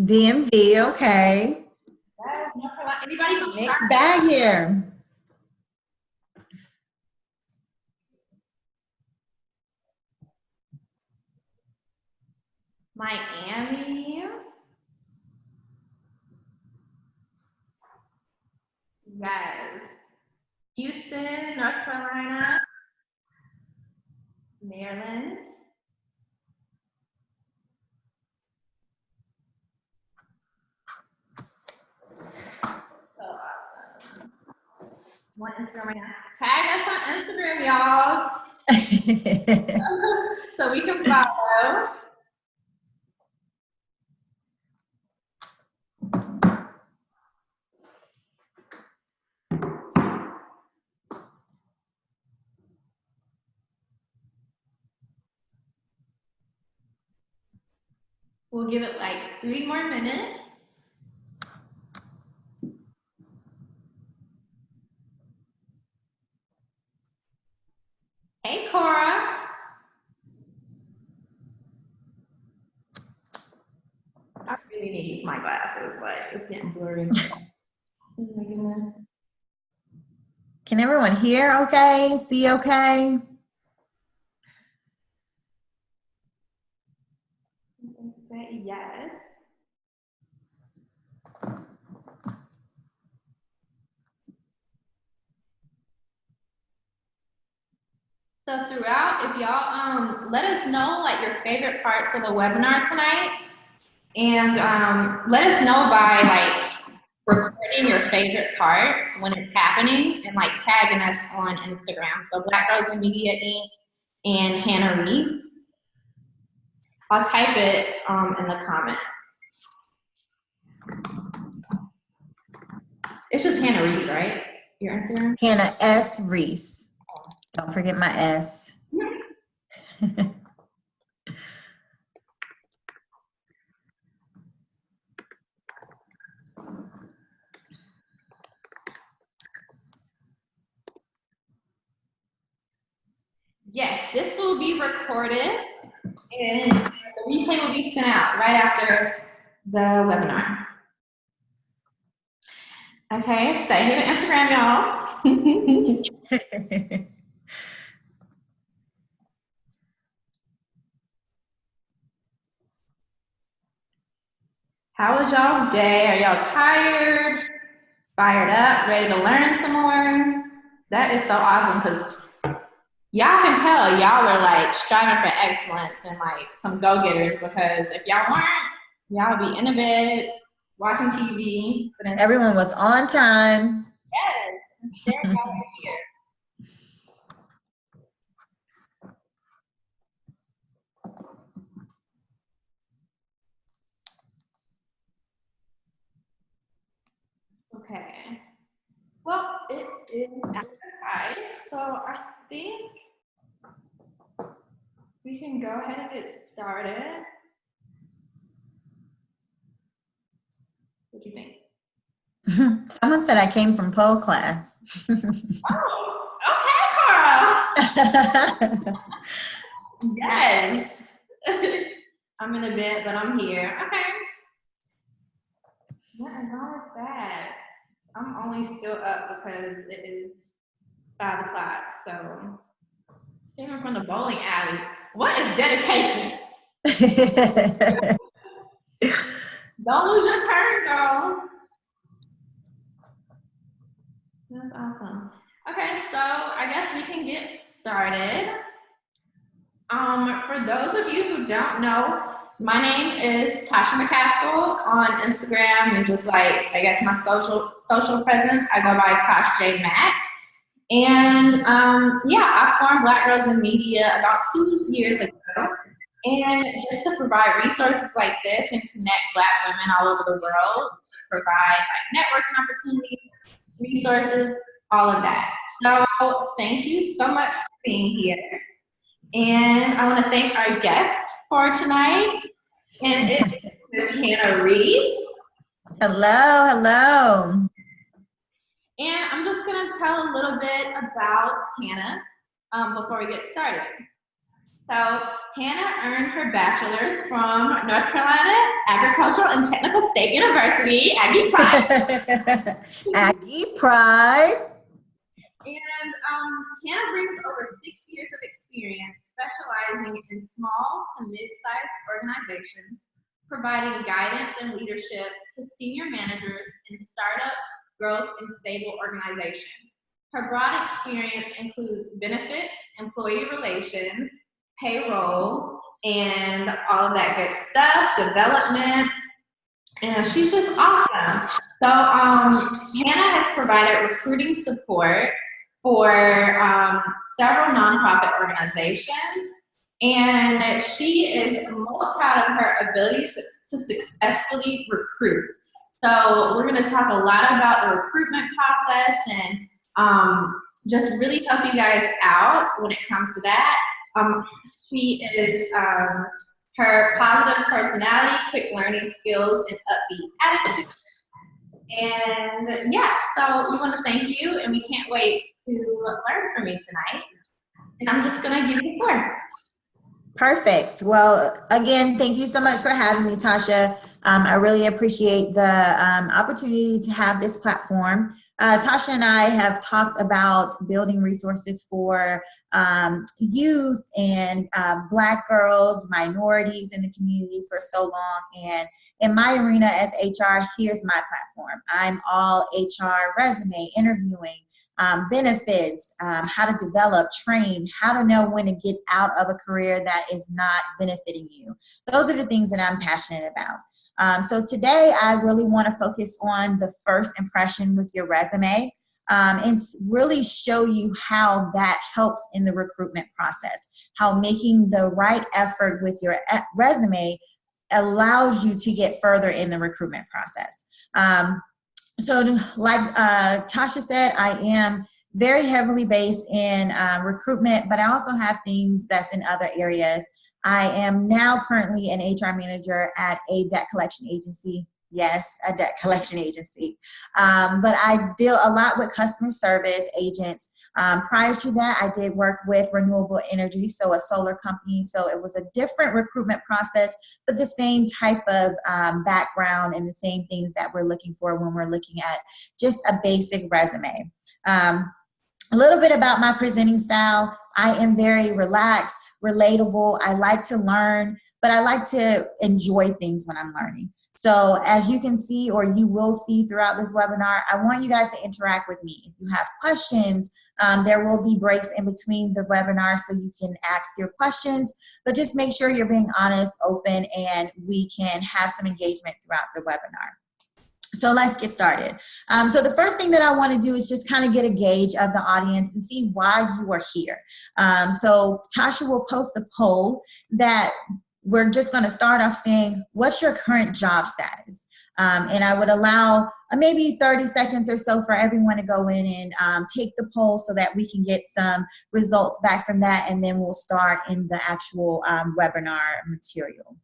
DMV, okay. Yes, North Carolina. Anybody from Mixed Charlotte? bag here. Miami. Yes. Houston, North Carolina. Maryland. So awesome. On Instagram right now. Tag us on Instagram, y'all. So we can follow. We'll give it like 3 more minutes. Hey, Cora. I really need my glasses. Like, it's getting blurry. Oh my goodness. Can everyone hear okay? See okay? Say yes. So throughout, if y'all let us know like your favorite parts of the webinar tonight, and let us know by like recording your favorite part when it's happening and like tagging us on Instagram. So Black Rose and Media Inc. and Hannah Reese. I'll type it in the comments. It's just Hannah Reese, right? Your Instagram? Hannah S. Reese. Don't forget my S. Yes, this will be recorded and the replay will be sent out right after the webinar. Okay, say hey to Instagram, y'all. How was y'all's day? Are y'all tired, fired up, ready to learn some more? That is so awesome because y'all can tell y'all are like striving for excellence and like some go-getters, because if y'all weren't, y'all would be in the bed watching TV. But everyone was on time. Yes, instead y'all are here. Okay. Well, it is after 5, so I think we can go ahead and get started. What do you think? Someone said I came from pole class. Oh, okay, Cora. Yes. I'm in a bed, but I'm here. Okay. What is wrong with that? I'm only still up because it is 5 o'clock. So, even from the bowling alley. What is dedication? Don't lose your turn, girl. That's awesome. Okay, so I guess we can get started. For those of you who don't know, my name is Tasha McCaskill on Instagram, and just like, I guess my social presence, I go by Tosh J Mac. And yeah, I formed Black Girls in Media about 2 years ago. And just to provide resources like this and connect Black women all over the world, to provide like networking opportunities, resources, all of that. So thank you so much for being here. And I want to thank our guest for tonight. And it is Hannah Reese. Hello, hello. And I'm just going to tell a little bit about Hannah before we get started. So Hannah earned her bachelor's from North Carolina Agricultural and Technical State University, Aggie Pride. Aggie Pride. And Hannah brings over 6 years of experience specializing in small to mid-sized organizations, providing guidance and leadership to senior managers in startup, growth, and stable organizations. Her broad experience includes benefits, employee relations, payroll, and all of that good stuff, development, and she's just awesome. So Hannah has provided recruiting support for several nonprofit organizations, and she is most proud of her abilities to successfully recruit. So we're going to talk a lot about the recruitment process and just really help you guys out when it comes to that. She is her positive personality, quick learning skills, and upbeat attitude. And yeah, so we want to thank you, and we can't wait to learn from you tonight. And I'm just going to give you the floor. Perfect. Well, again, thank you so much for having me, Tasha. I really appreciate the opportunity to have this platform. Tasha and I have talked about building resources for youth and Black girls, minorities in the community for so long. And in my arena as HR, here's my platform. I'm all HR, resume, interviewing, benefits, how to develop, train, how to know when to get out of a career that is not benefiting you. Those are the things that I'm passionate about. So today I really want to focus on the first impression with your resume and really show you how that helps in the recruitment process, how making the right effort with your resume allows you to get further in the recruitment process. So like Tasha said, I am very heavily based in recruitment, but I also have things that's in other areas. I am now currently an HR manager at a debt collection agency. Yes, a debt collection agency. But I deal a lot with customer service agents. Prior to that, I did work with renewable energy, so a solar company. So it was a different recruitment process, but the same type of background and the same things that we're looking for when we're looking at just a basic resume. A little bit about my presenting style. I am very relaxed, relatable. I like to learn, but I like to enjoy things when I'm learning. So as you can see, or you will see throughout this webinar, I want you guys to interact with me. If you have questions, there will be breaks in between the webinar so you can ask your questions, but just make sure you're being honest, open, and we can have some engagement throughout the webinar. So let's get started. So the first thing that I want to do is just kind of get a gauge of the audience and see why you are here. So Tasha will post a poll that we're just going to start off saying, what's your current job status? And I would allow maybe 30 seconds or so for everyone to go in and take the poll so that we can get some results back from that, and then we'll start in the actual webinar material.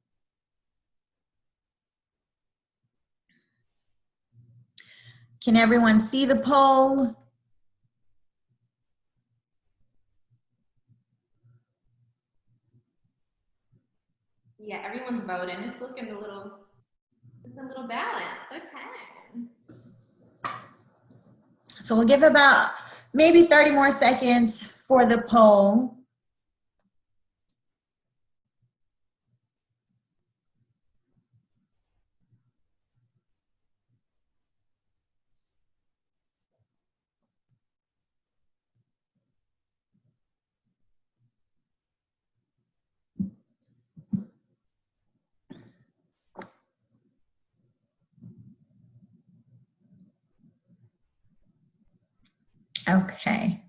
Can everyone see the poll? Yeah, everyone's voting. It's looking a little balanced. Okay. So we'll give about maybe 30 more seconds for the poll. Okay,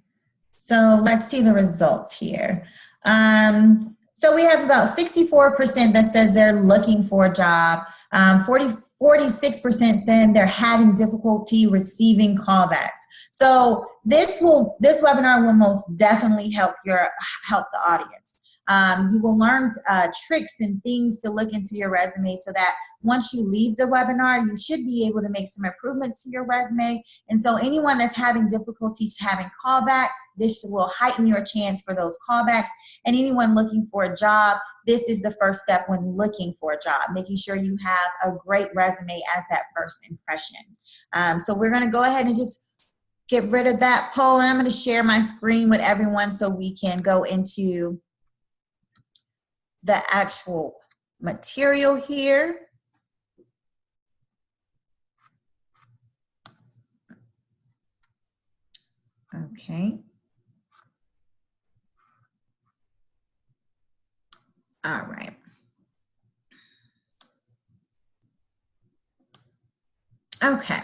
so let's see the results here. So we have about 64% that says they're looking for a job. 46% saying they're having difficulty receiving callbacks. So this webinar will most definitely help the audience. You will learn tricks and things to look into your resume so that once you leave the webinar, you should be able to make some improvements to your resume. And so anyone that's having difficulties having callbacks, this will heighten your chance for those callbacks. And anyone looking for a job, this is the first step when looking for a job, making sure you have a great resume as that first impression. So we're going to go ahead and just get rid of that poll, and I'm going to share my screen with everyone so we can go into the actual material here. Okay. All right. Okay.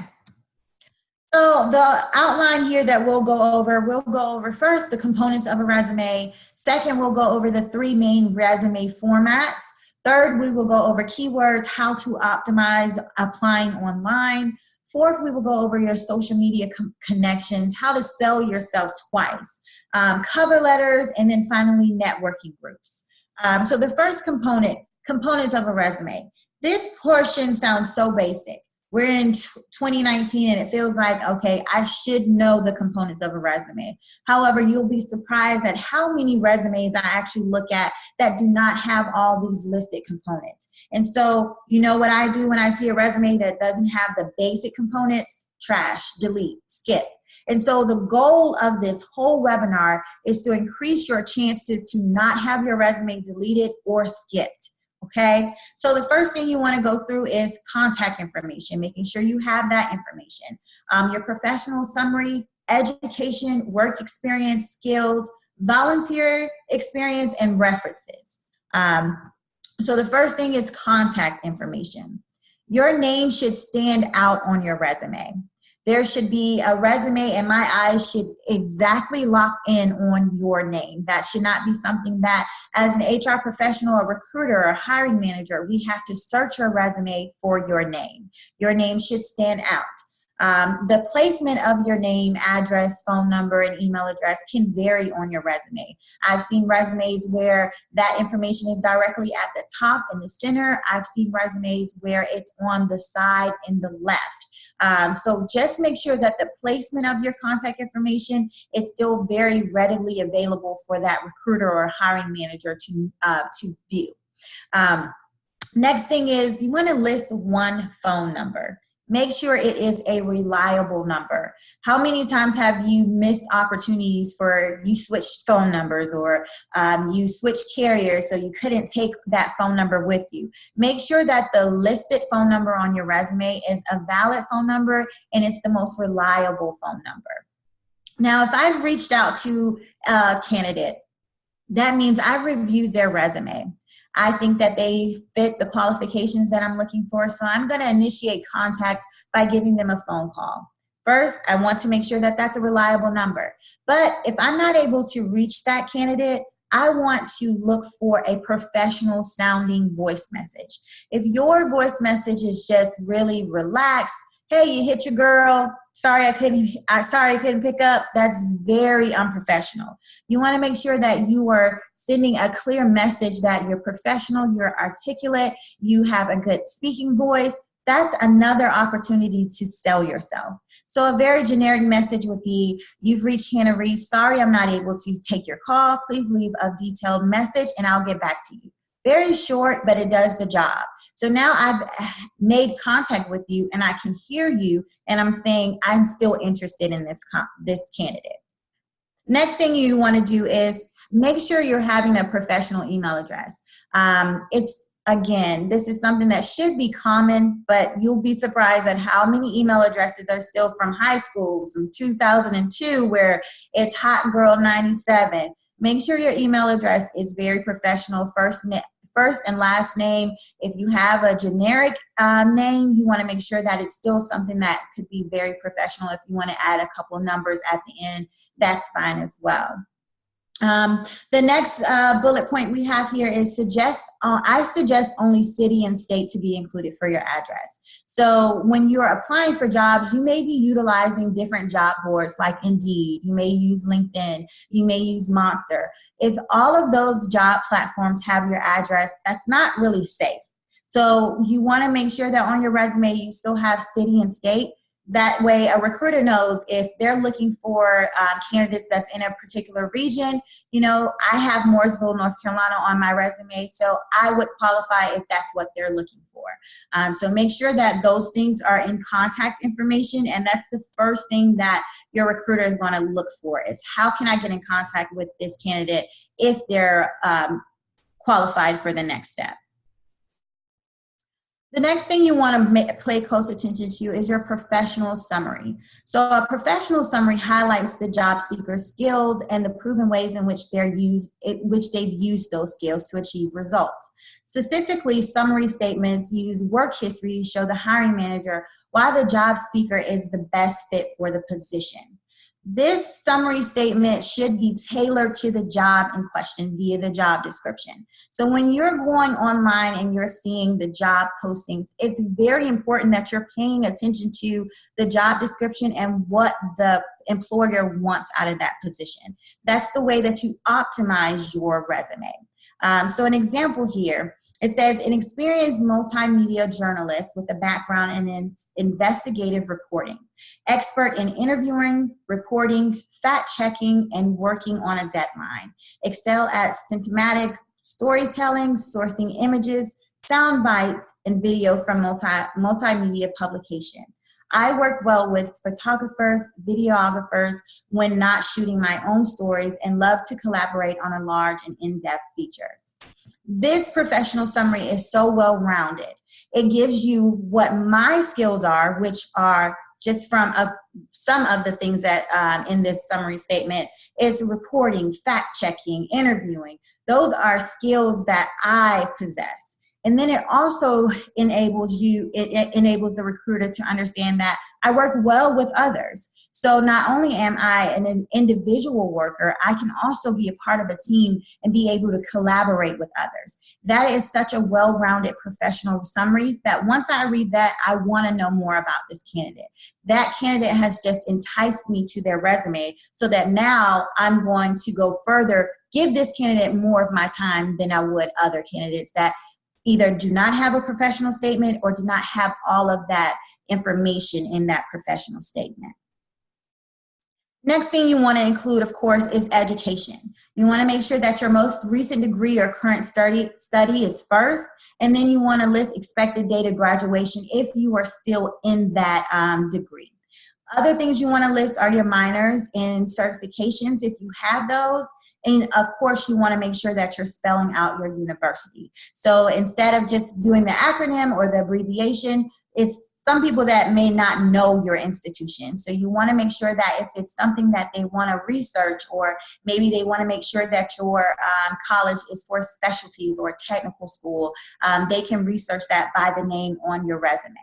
So the outline here that we'll go over first the components of a resume. Second, we'll go over the 3 main resume formats. Third, we will go over keywords, how to optimize applying online. Fourth, we will go over your social media connections, how to sell yourself twice, cover letters, and then finally networking groups. So the first components of a resume. This portion sounds so basic. We're in 2019 and it feels like, okay, I should know the components of a resume. However, you'll be surprised at how many resumes I actually look at that do not have all these listed components. And so, you know what I do when I see a resume that doesn't have the basic components? Trash, delete, skip. And so the goal of this whole webinar is to increase your chances to not have your resume deleted or skipped. Okay, so the first thing you want to go through is contact information, making sure you have that information. Your professional summary, education, work experience, skills, volunteer experience, and references. So the first thing is contact information. Your name should stand out on your resume. There should be a resume, and my eyes should exactly lock in on your name. That should not be something that, as an HR professional, a recruiter, or hiring manager, we have to search your resume for your name. Your name should stand out. The placement of your name, address, phone number, and email address can vary on your resume. I've seen resumes where that information is directly at the top in the center. I've seen resumes where it's on the side in the left. So just make sure that the placement of your contact information is still very readily available for that recruiter or hiring manager to view. Next thing is you want to list one phone number. Make sure it is a reliable number. How many times have you missed opportunities for you switched phone numbers, or you switched carriers so you couldn't take that phone number with you? Make sure that the listed phone number on your resume is a valid phone number and it's the most reliable phone number. Now, if I've reached out to a candidate, that means I've reviewed their resume. I think that they fit the qualifications that I'm looking for, so I'm going to initiate contact by giving them a phone call. First, I want to make sure that that's a reliable number. But if I'm not able to reach that candidate, I want to look for a professional sounding voice message. If your voice message is just really relaxed, hey, you hit your girl, sorry I couldn't pick up, that's very unprofessional. You want to make sure that you are sending a clear message that you're professional, you're articulate, you have a good speaking voice. That's another opportunity to sell yourself. So a very generic message would be, you've reached Hannah Reese, sorry I'm not able to take your call, please leave a detailed message and I'll get back to you. Very short, but it does the job. So now I've made contact with you and I can hear you and I'm saying I'm still interested in this candidate. Next thing you want to do is make sure you're having a professional email address. Again, this is something that should be common, but you'll be surprised at how many email addresses are still from high school, from 2002, where it's Hot Girl 97. Make sure your email address is very professional, first and last name. If you have a generic name, you want to make sure that it's still something that could be very professional. If you want to add a couple of numbers at the end, that's fine as well. The next bullet point we have here is I suggest only city and state to be included for your address. So when you're applying for jobs, you may be utilizing different job boards like Indeed, you may use LinkedIn, you may use Monster. If all of those job platforms have your address, that's not really safe. So you want to make sure that on your resume you still have city and state. That way a recruiter knows if they're looking for candidates that's in a particular region. You know, I have Mooresville, North Carolina on my resume, so I would qualify if that's what they're looking for. So make sure that those things are in contact information, and that's the first thing that your recruiter is going to look for is how can I get in contact with this candidate if they're qualified for the next step. The next thing you want to pay close attention to is your professional summary. So a professional summary highlights the job seeker's skills and the proven ways in which they've used those skills to achieve results. Specifically, summary statements use work history to show the hiring manager why the job seeker is the best fit for the position. This summary statement should be tailored to the job in question via the job description. So when you're going online and you're seeing the job postings, it's very important that you're paying attention to the job description and what the employer wants out of that position. That's the way that you optimize your resume. So an example here, it says an experienced multimedia journalist with a background in investigative reporting, expert in interviewing, reporting, fact-checking, and working on a deadline, excel at systematic storytelling, sourcing images, sound bites, and video from multimedia publication. I work well with photographers, videographers when not shooting my own stories and love to collaborate on a large and in-depth features. This professional summary is so well-rounded. It gives you what my skills are, which are just from some of the things that in this summary statement is reporting, fact-checking, interviewing. Those are skills that I possess. And then it also enables the recruiter to understand that I work well with others. So not only am I an individual worker, I can also be a part of a team and be able to collaborate with others. That is such a well-rounded professional summary that once I read that, I want to know more about this candidate. That candidate has just enticed me to their resume so that now I'm going to go further, give this candidate more of my time than I would other candidates that either do not have a professional statement or do not have all of that information in that professional statement. Next thing you want to include, of course, is education. You want to make sure that your most recent degree or current study is first, and then you want to list expected date of graduation if you are still in that degree. Other things you want to list are your minors and certifications if you have those. And of course, you want to make sure that you're spelling out your university. So instead of just doing the acronym or the abbreviation, it's some people that may not know your institution. So you want to make sure that if it's something that they want to research, or maybe they want to make sure that your college is for specialties or technical school, they can research that by the name on your resume.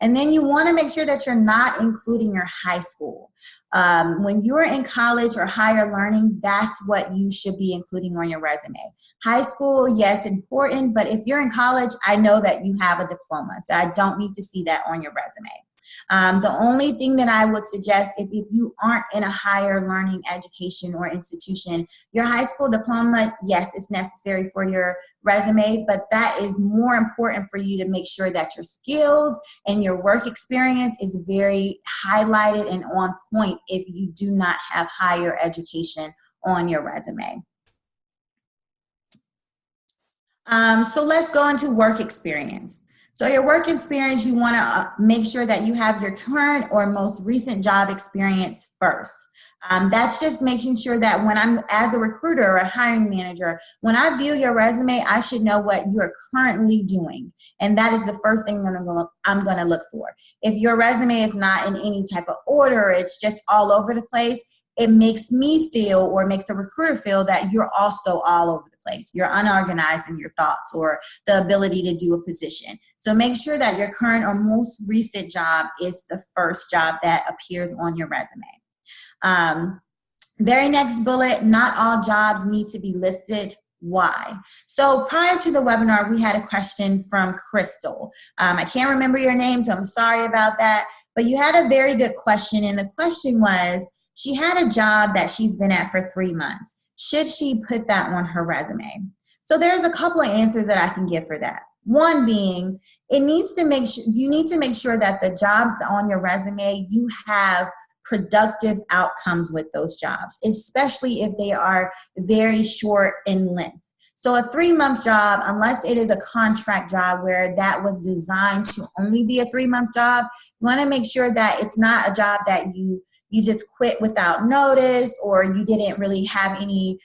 And then you want to make sure that you're not including your high school. When you're in college or higher learning, that's what you should be including on your resume. High school, yes, important, but if you're in college, I know that you have a diploma, so I don't need to see that on your resume. The only thing that I would suggest, if you aren't in a higher learning education or institution, your high school diploma, yes, it's necessary for your resume, but that is more important for you to make sure that your skills and your work experience is very highlighted and on point if you do not have higher education on your resume. So let's go into work experience. So your work experience, you want to make sure that you have your current or most recent job experience first. That's just making sure that when I'm, as a recruiter or a hiring manager, when I view your resume, I should know what you're currently doing. And that is the first thing that I'm going to look for. If your resume is not in any type of order, it's just all over the place, it makes me feel, or makes the recruiter feel, that you're also all over the place. You're unorganized in your thoughts or the ability to do a position. So make sure that your current or most recent job is the first job that appears on your resume. Very next bullet, not all jobs need to be listed. Why? So prior to the webinar, we had a question from Crystal. I can't remember your name, so I'm sorry about that. But you had a very good question, and the question was, she had a job that she's been at for 3 months. Should she put that on her resume? So there's a couple of answers that I can give for that. One being, you need to make sure that the jobs on your resume, you have productive outcomes with those jobs, especially if they are very short in length. So a 3-month job, unless it is a contract job where that was designed to only be a 3-month job, you want to make sure that it's not a job that you just quit without notice, or you didn't really have any,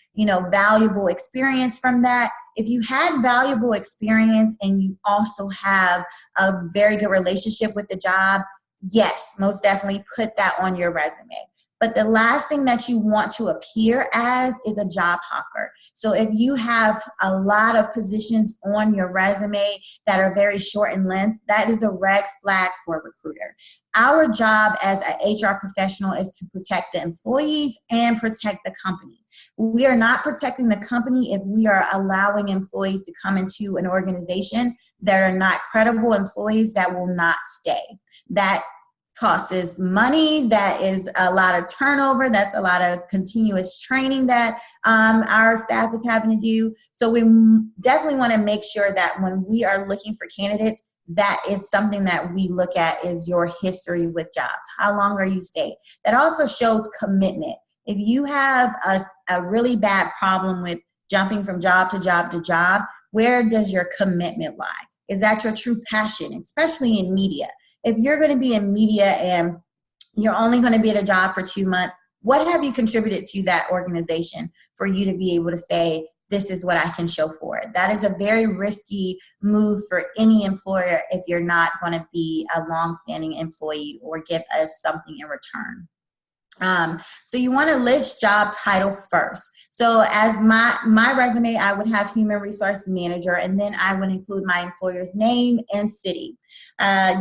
valuable experience from that. If you had valuable experience and you also have a very good relationship with the job, yes, most definitely put that on your resume. But the last thing that you want to appear as is a job hopper. So if you have a lot of positions on your resume that are very short in length, that is a red flag for a recruiter. Our job as an HR professional is to protect the employees and protect the company. We are not protecting the company if we are allowing employees to come into an organization that are not credible employees that will not stay. That costs money, that is a lot of turnover, that's a lot of continuous training that our staff is having to do. So we definitely want to make sure that when we are looking for candidates, that is something that we look at is your history with jobs. How long are you staying? That also shows commitment. If you have a really bad problem with jumping from job to job to job, where does your commitment lie? Is that your true passion, especially in media? If you're going to be in media and you're only going to be at a job for 2 months, what have you contributed to that organization for you to be able to say, this is what I can show for it? That is a very risky move for any employer if you're not going to be a long-standing employee or give us something in return. So you want to list job title first. So as my resume, I would have human resource manager, and then I would include my employer's name and city.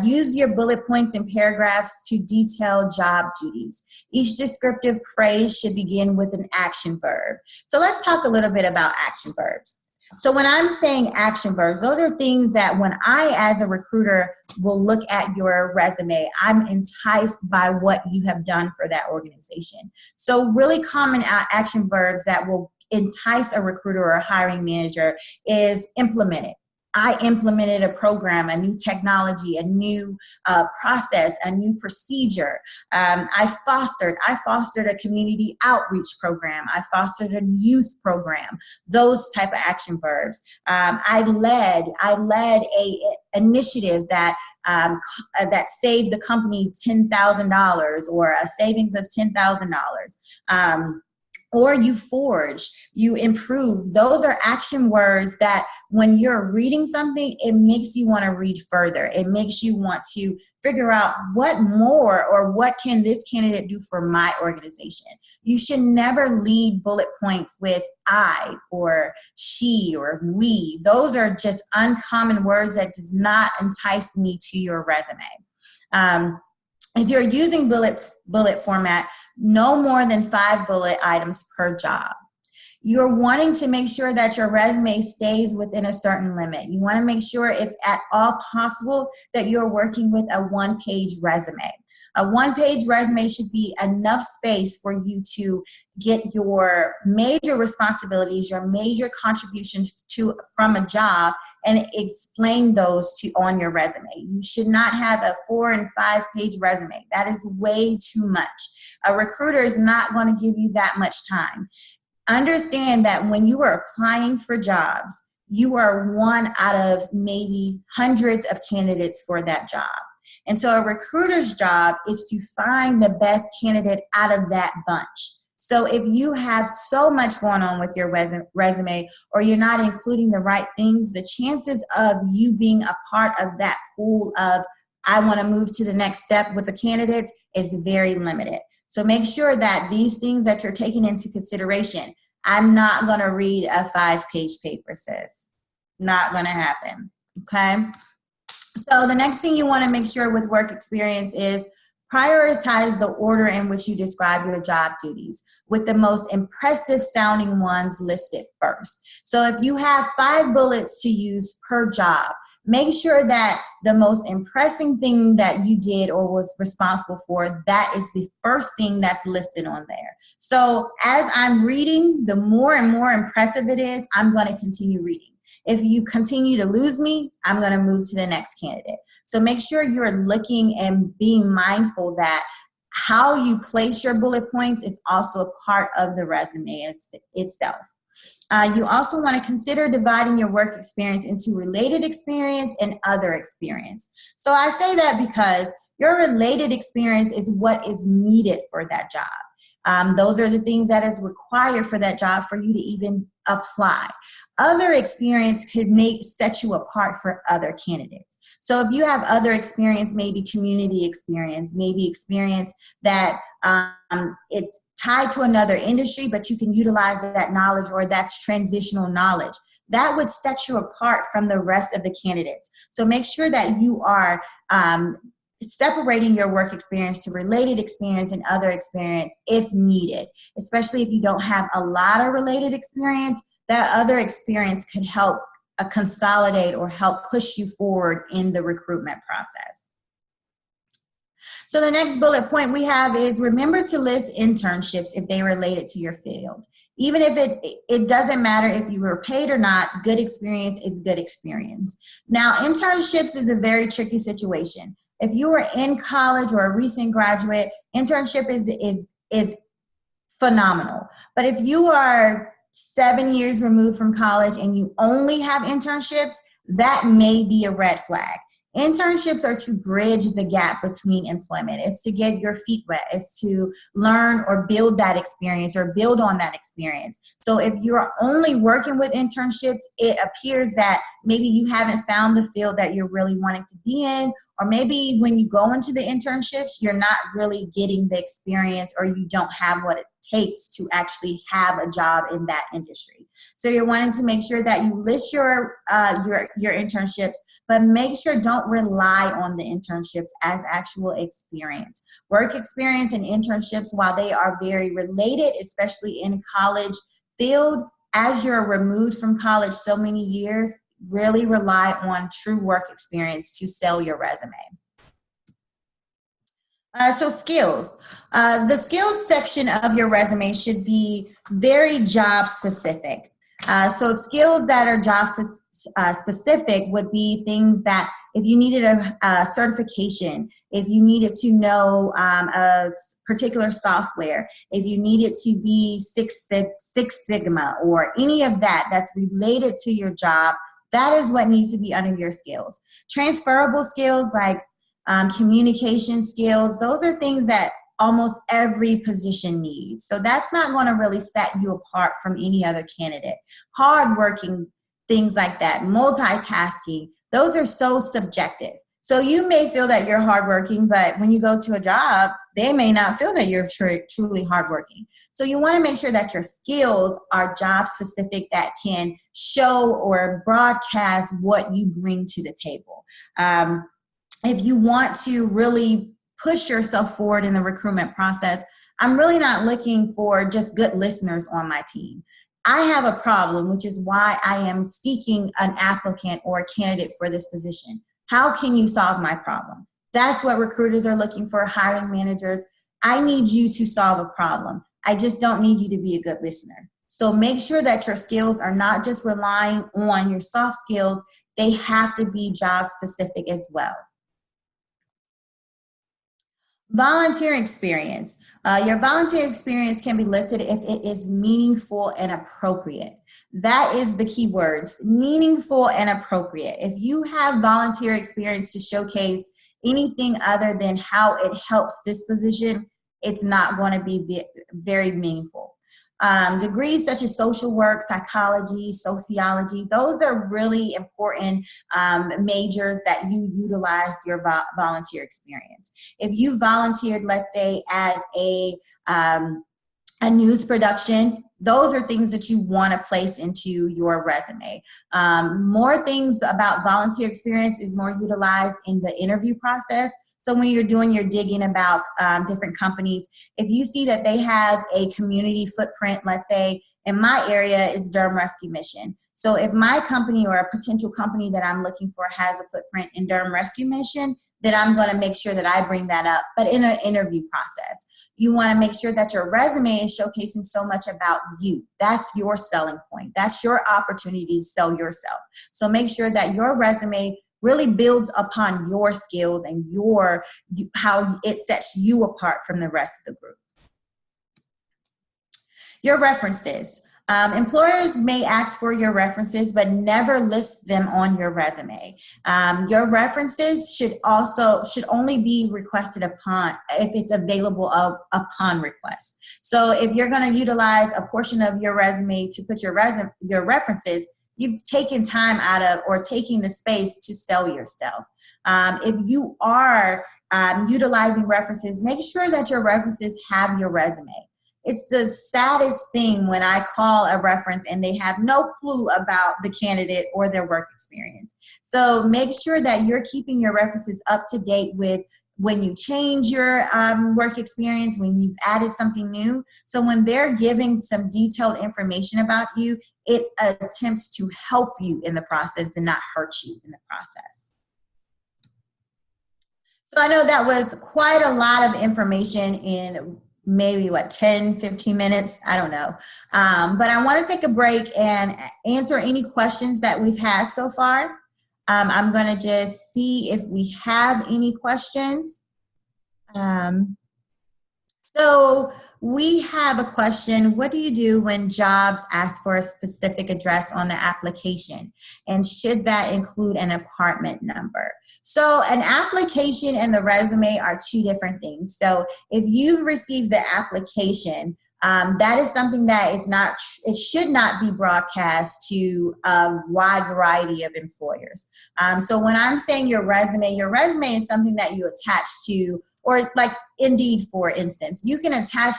Use your bullet points and paragraphs to detail job duties. Each descriptive phrase should begin with an action verb. So let's talk a little bit about action verbs. So when I'm saying action verbs, those are things that when I, as a recruiter, will look at your resume, I'm enticed by what you have done for that organization. So really common action verbs that will entice a recruiter or a hiring manager is implemented. I implemented a program, a new technology, a new process, a new procedure. I fostered a community outreach program. I fostered a youth program. Those type of action verbs. I led a initiative that saved the company $10,000 or a savings of $10,000. Or you forge, you improve. Those are action words that when you're reading something, it makes you want to read further. It makes you want to figure out what more or what can this candidate do for my organization. You should never lead bullet points with I or she or we. Those are just uncommon words that does not entice me to your resume. If you're using bullet format, no more than 5 bullet items per job. You're wanting to make sure that your resume stays within a certain limit. You want to make sure, if at all possible, that you're working with a 1-page resume. A 1-page resume should be enough space for you to get your major responsibilities, your major contributions from a job, and explain those on your resume. You should not have a 4- and 5-page resume. That is way too much. A recruiter is not going to give you that much time. Understand that when you are applying for jobs, you are one out of maybe hundreds of candidates for that job. And so a recruiter's job is to find the best candidate out of that bunch. So if you have so much going on with your resume, or you're not including the right things, the chances of you being a part of that pool of, I want to move to the next step with a candidate, is very limited. So make sure that these things that you're taking into consideration, I'm not going to read a 5-page paper, sis. Not going to happen, okay? So the next thing you want to make sure with work experience is Prioritize the order in which you describe your job duties, with the most impressive sounding ones listed first. So if you have 5 bullets to use per job, make sure that the most impressive thing that you did or was responsible for, that is the first thing that's listed on there. So as I'm reading, the more and more impressive it is, I'm going to continue reading. If you continue to lose me, I'm going to move to the next candidate. So make sure you're looking and being mindful that how you place your bullet points is also a part of the resume itself. You also want to consider dividing your work experience into related experience and other experience. So I say that because your related experience is what is needed for that job. Those are the things that is required for that job for you to even apply. Other experience could set you apart for other candidates. So if you have other experience, maybe community experience, maybe experience that it's tied to another industry, but you can utilize that knowledge, or that's transitional knowledge, that would set you apart from the rest of the candidates. So make sure that you are separating your work experience to related experience and other experience if needed, especially if you don't have a lot of related experience. That other experience could help consolidate or help push you forward in the recruitment process. So the next bullet point we have is remember to list internships if they related to your field. Even if it doesn't matter if you were paid or not, good experience is good experience. Now, internships is a very tricky situation. If you are in college or a recent graduate, internship is phenomenal. But if you are 7 years removed from college and you only have internships, that may be a red flag. Internships are to bridge the gap between employment. It's to get your feet wet. It's to learn or build that experience or build on that experience. So if you're only working with internships, it appears that maybe you haven't found the field that you're really wanting to be in, or maybe when you go into the internships, you're not really getting the experience, or you don't have what it takes to actually have a job in that industry. So you're wanting to make sure that you list your internships, but make sure don't rely on the internships as actual experience. Work experience and internships, while they are very related, especially in college field, as you're removed from college so many years, really rely on true work experience to sell your resume. So skills. The skills section of your resume should be very job specific. So skills that are job specific would be things that if you needed a certification, if you needed to know a particular software, if you needed to be Six Sigma or any of that that's related to your job, that is what needs to be under your skills. Transferable skills like communication skills, those are things that almost every position needs. So that's not going to really set you apart from any other candidate. Hardworking, things like that, multitasking, those are so subjective. So you may feel that you're hardworking, but when you go to a job, they may not feel that you're truly hardworking. So you want to make sure that your skills are job specific, that can show or broadcast what you bring to the table. If you want to really push yourself forward in the recruitment process, I'm really not looking for just good listeners on my team. I have a problem, which is why I am seeking an applicant or a candidate for this position. How can you solve my problem? That's what recruiters are looking for, hiring managers. I need you to solve a problem. I just don't need you to be a good listener. So make sure that your skills are not just relying on your soft skills. They have to be job specific as well. Volunteer experience. Your volunteer experience can be listed if it is meaningful and appropriate. That is the key words, meaningful and appropriate. If you have volunteer experience to showcase anything other than how it helps this position, it's not going to be very meaningful. Degrees such as social work, psychology, sociology, those are really important majors that you utilize your volunteer experience. If you volunteered, let's say, at a a news production. Those are things that you want to place into your resume. More things about volunteer experience is more utilized in the interview process. So when you're doing your digging about different companies, if you see that they have a community footprint, let's say in my area is Durham Rescue Mission. So if my company or a potential company that I'm looking for has a footprint in Durham Rescue Mission, then I'm going to make sure that I bring that up, but in an interview process. You want to make sure that your resume is showcasing so much about you. That's your selling point. That's your opportunity to sell yourself. So make sure that your resume really builds upon your skills and how it sets you apart from the rest of the group. Your references. Employers may ask for your references, but never list them on your resume. Your references should only be requested if it's available upon request. So if you're going to utilize a portion of your resume to put your references, you've taken time out of or taking the space to sell yourself. If you are utilizing references, make sure that your references have your resume. It's the saddest thing when I call a reference and they have no clue about the candidate or their work experience. So make sure that you're keeping your references up to date with when you change your work experience, when you've added something new. So when they're giving some detailed information about you, it attempts to help you in the process and not hurt you in the process. So I know that was quite a lot of information in maybe 10, 15 minutes, I don't know. But I want to take a break and answer any questions that we've had so far. I'm going to just see if we have any questions. So we have a question. What do you do when jobs ask for a specific address on the application? And should that include an apartment number? So an application and the resume are two different things. So if you've received the application, that is something that it should not be broadcast to a wide variety of employers. So when I'm saying your resume is something that you attach to, or like Indeed, for instance. You can attach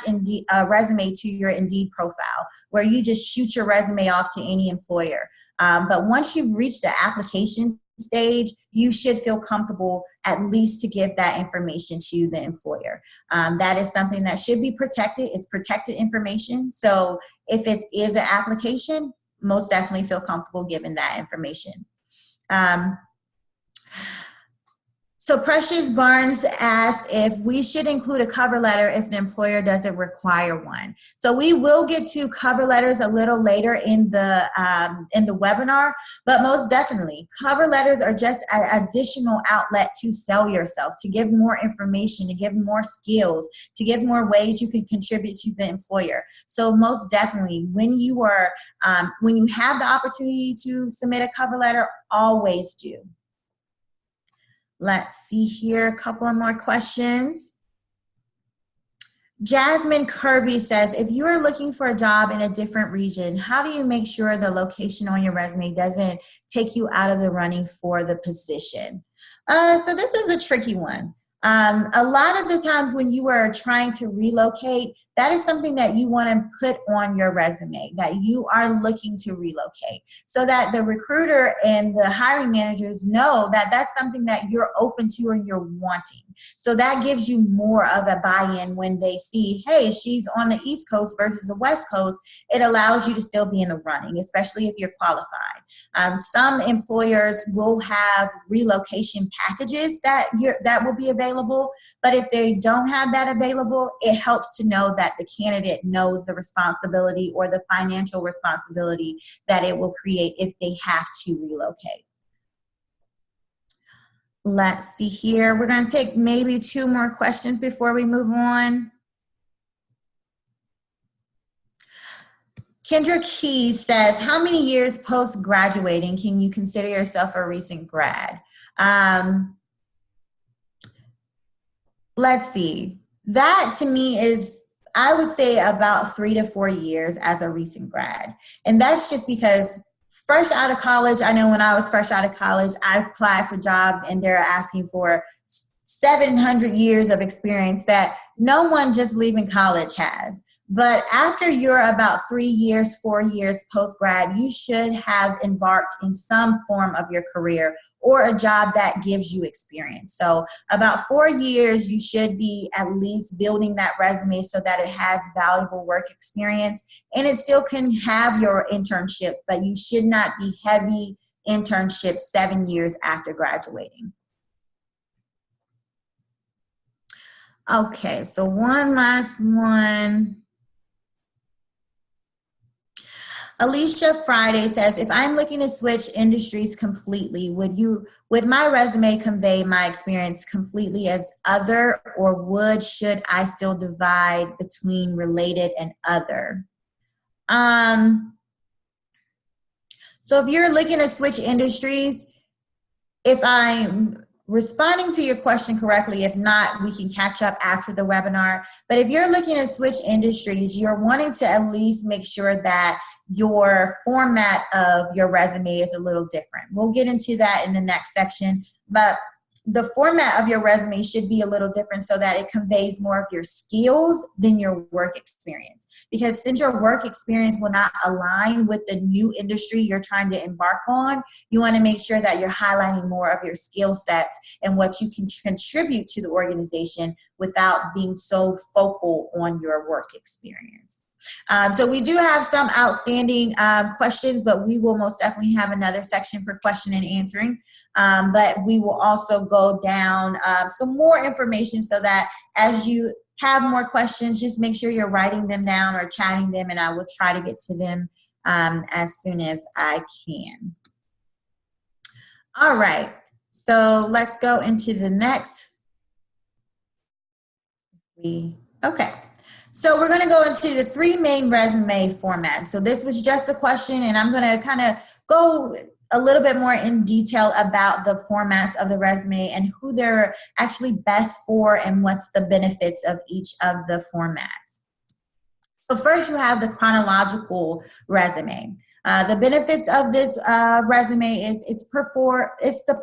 a resume to your Indeed profile where you just shoot your resume off to any employer. But once you've reached the application stage, you should feel comfortable at least to give that information to the employer. That is something that should be protected. It's protected information. So if it is an application, most definitely feel comfortable giving that information. So Precious Barnes asked if we should include a cover letter if the employer doesn't require one. So we will get to cover letters a little later in the webinar, but most definitely cover letters are just an additional outlet to sell yourself, to give more information, to give more skills, to give more ways you can contribute to the employer. So most definitely, when you have the opportunity to submit a cover letter, always do. Let's see here, a couple of more questions. Jasmine Kirby says, if you are looking for a job in a different region, how do you make sure the location on your resume doesn't take you out of the running for the position? So this is a tricky one. A lot of the times when you are trying to relocate, that is something that you want to put on your resume, that you are looking to relocate, so that the recruiter and the hiring managers know that that's something that you're open to and you're wanting. So that gives you more of a buy-in when they see, hey, she's on the East Coast versus the West Coast. It allows you to still be in the running, especially if you're qualified. Some employers will have relocation packages that will be available, but if they don't have that available, it helps to know that the candidate knows the responsibility or the financial responsibility that it will create if they have to relocate. Let's see here. We're going to take maybe 2 more questions before we move on. Kendra Keys says, how many years post-graduating can you consider yourself a recent grad? Let's see. That to me is, I would say, about 3 to 4 years as a recent grad. And that's just because fresh out of college, I know when I was fresh out of college, I applied for jobs and they're asking for 700 years of experience that no one just leaving college has. But after you're about 3 years, 4 years post-grad, you should have embarked in some form of your career or a job that gives you experience. So about 4 years, you should be at least building that resume so that it has valuable work experience, and it still can have your internships, but you should not be heavy internships 7 years after graduating. Okay, so one last one. Alicia Friday says, if I'm looking to switch industries completely, would my resume convey my experience completely as other, or should I still divide between related and other? So if you're looking to switch industries, if I'm responding to your question correctly, if not, we can catch up after the webinar. But if you're looking to switch industries, you're wanting to at least make sure that your format of your resume is a little different. We'll get into that in the next section, but the format of your resume should be a little different so that it conveys more of your skills than your work experience. Because since your work experience will not align with the new industry you're trying to embark on, you want to make sure that you're highlighting more of your skill sets and what you can contribute to the organization without being so focal on your work experience. So we do have some outstanding questions, but we will most definitely have another section for question and answering. But we will also go down some more information so that as you have more questions, just make sure you're writing them down or chatting them, and I will try to get to them as soon as I can. All right, so let's go into the next. Okay. So we're going to go into the 3 main resume formats. So this was just a question, and I'm going to kind of go a little bit more in detail about the formats of the resume and who they're actually best for and what's the benefits of each of the formats. So first you have the chronological resume. The benefits of this resume is it's the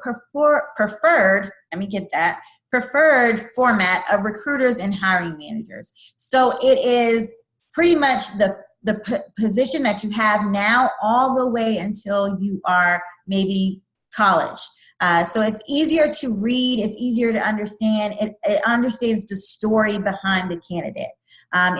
preferred, let me get that, preferred format of recruiters and hiring managers. So it is pretty much the position that you have now all the way until you are maybe college. So it's easier to read, it's easier to understand, it understands the story behind the candidate.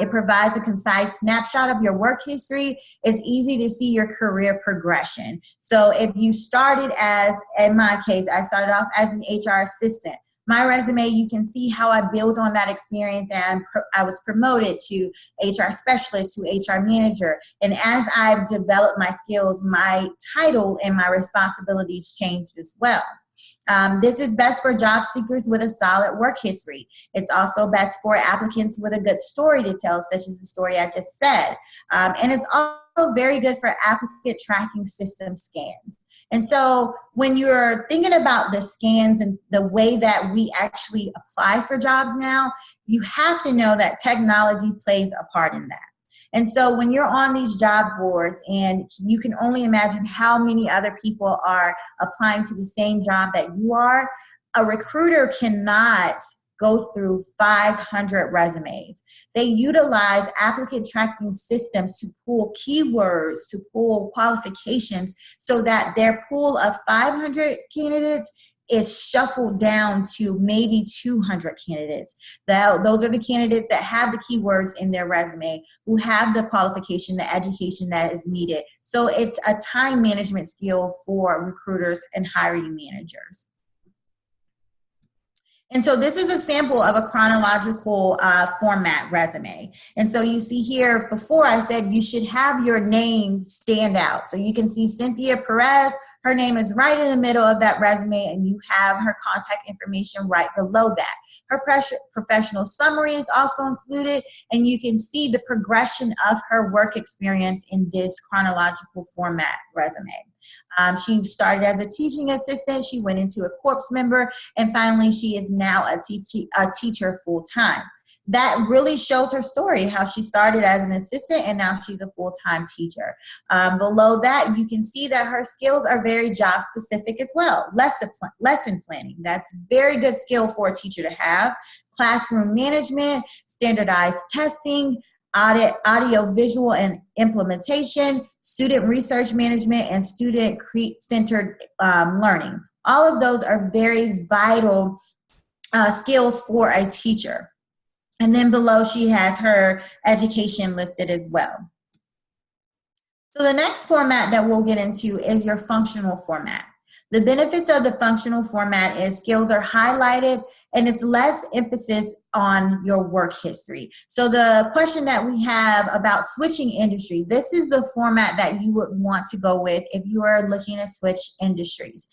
It provides a concise snapshot of your work history. It's easy to see your career progression. So if you started as, in my case, I started off as an HR assistant. My resume, you can see how I built on that experience, and I was promoted to HR specialist, to HR manager. And as I've developed my skills, my title and my responsibilities changed as well. This is best for job seekers with a solid work history. It's also best for applicants with a good story to tell, such as the story I just said. And it's also very good for applicant tracking system scans. And so when you're thinking about the scans and the way that we actually apply for jobs now, you have to know that technology plays a part in that. And so when you're on these job boards, and you can only imagine how many other people are applying to the same job that you are, a recruiter cannot go through 500 resumes. They utilize applicant tracking systems to pull keywords, to pull qualifications, so that their pool of 500 candidates is shuffled down to maybe 200 candidates. Those are the candidates that have the keywords in their resume, who have the qualification, the education that is needed. So it's a time management skill for recruiters and hiring managers. And so this is a sample of a chronological format resume. And so you see here, before I said you should have your name stand out. So you can see Cynthia Perez, her name is right in the middle of that resume, and you have her contact information right below that. Her professional summary is also included, and you can see the progression of her work experience in this chronological format resume. She started as a teaching assistant, she went into a corps member, and finally she is now a teacher full-time. That really shows her story, how she started as an assistant and now she's a full-time teacher. Below that, you can see that her skills are very job specific as well. Lesson planning, that's very good skill for a teacher to have. Classroom management, standardized testing, audio, visual, and implementation, student research management, and student-centered learning. All of those are very vital skills for a teacher. And then below, she has her education listed as well. So the next format that we'll get into is your functional format. The benefits of the functional format is skills are highlighted and it's less emphasis on your work history. So the question that we have about switching industry, this is the format that you would want to go with if you are looking to switch industries.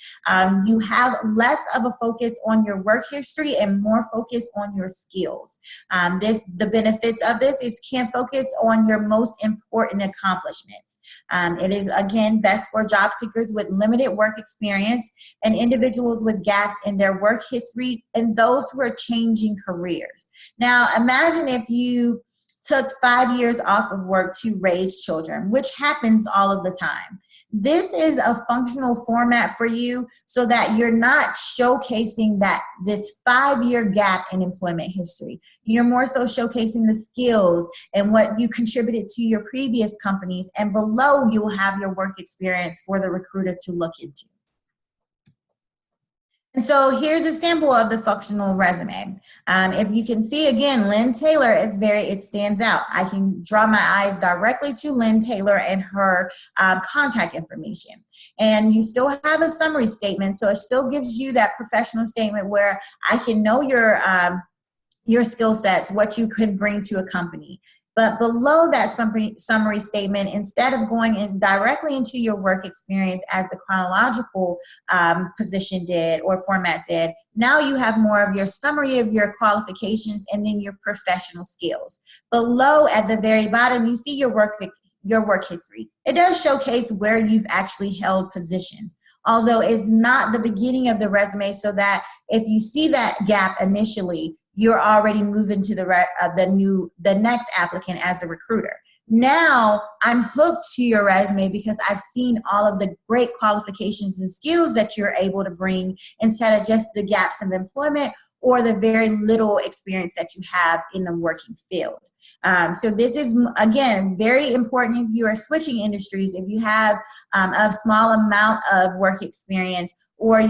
You have less of a focus on your work history and more focus on your skills. The benefits of this is can focus on your most important accomplishments. It is, again, best for job seekers with limited work experience and individuals with gaps in their work history and those who are changing careers. Now, imagine if you took 5 years off of work to raise children, which happens all of the time. This is a functional format for you so that you're not showcasing this 5-year gap in employment history. You're more so showcasing the skills and what you contributed to your previous companies, and below you will have your work experience for the recruiter to look into. And so here's a sample of the functional resume. If you can see, again, Lynn Taylor is it stands out. I can draw my eyes directly to Lynn Taylor and her contact information. And you still have a summary statement, so it still gives you that professional statement where I can know your skill sets, what you could bring to a company. But below that summary statement, instead of going directly into your work experience as the chronological position did or format did, now you have more of your summary of your qualifications and then your professional skills. Below at the very bottom, you see your work history. It does showcase where you've actually held positions, although it's not the beginning of the resume, so that if you see that gap initially, you're already moving to the next applicant as a recruiter. Now I'm hooked to your resume because I've seen all of the great qualifications and skills that you're able to bring instead of just the gaps of employment or the very little experience that you have in the working field. So this is, again, very important if you are switching industries, if you have a small amount of work experience, or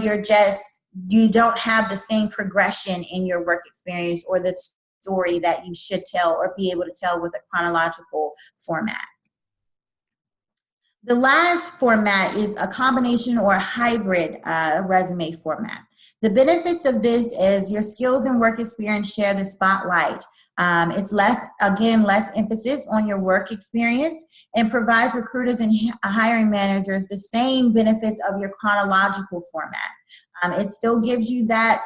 you don't have the same progression in your work experience or the story that you should tell or be able to tell with a chronological format. The last format is a combination or hybrid resume format. The benefits of this is your skills and work experience share the spotlight. It's less emphasis on your work experience and provides recruiters and hiring managers the same benefits of your chronological format. It still gives you that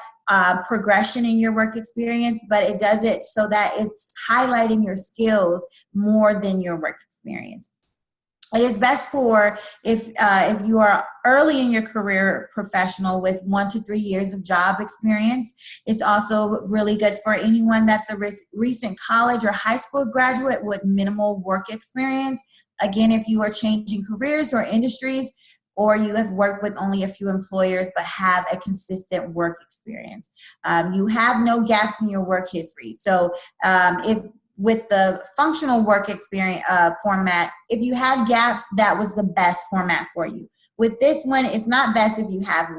progression in your work experience, but it does it so that it's highlighting your skills more than your work experience. It is best for if you are early in your career professional with 1 to 3 years of job experience. It's also really good for anyone that's a recent college or high school graduate with minimal work experience. Again, if you are changing careers or industries, or you have worked with only a few employers but have a consistent work experience. You have no gaps in your work history. So with the functional work experience format, if you have gaps, that was the best format for you. With this one, it's not best if you have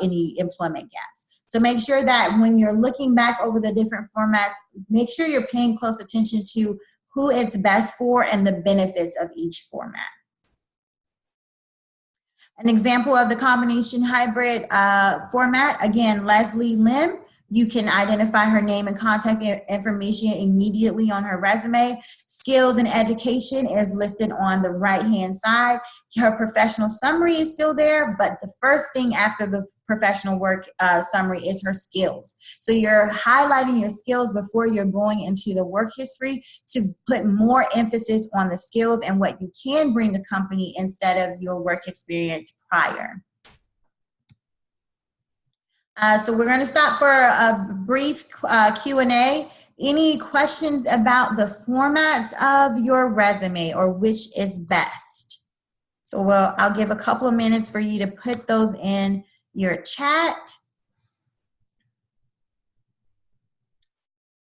any employment gaps. So make sure that when you're looking back over the different formats, make sure you're paying close attention to who it's best for and the benefits of each format. An example of the combination hybrid format, again, Leslie Lim. You can identify her name and contact information immediately on her resume. Skills and education is listed on the right-hand side. Her professional summary is still there, but the first thing after the professional work summary is her skills. So you're highlighting your skills before you're going into the work history to put more emphasis on the skills and what you can bring a company instead of your work experience prior. So we're going to stop for a brief Q&A. Any questions about the formats of your resume or which is best? So I'll give a couple of minutes for you to put those in your chat.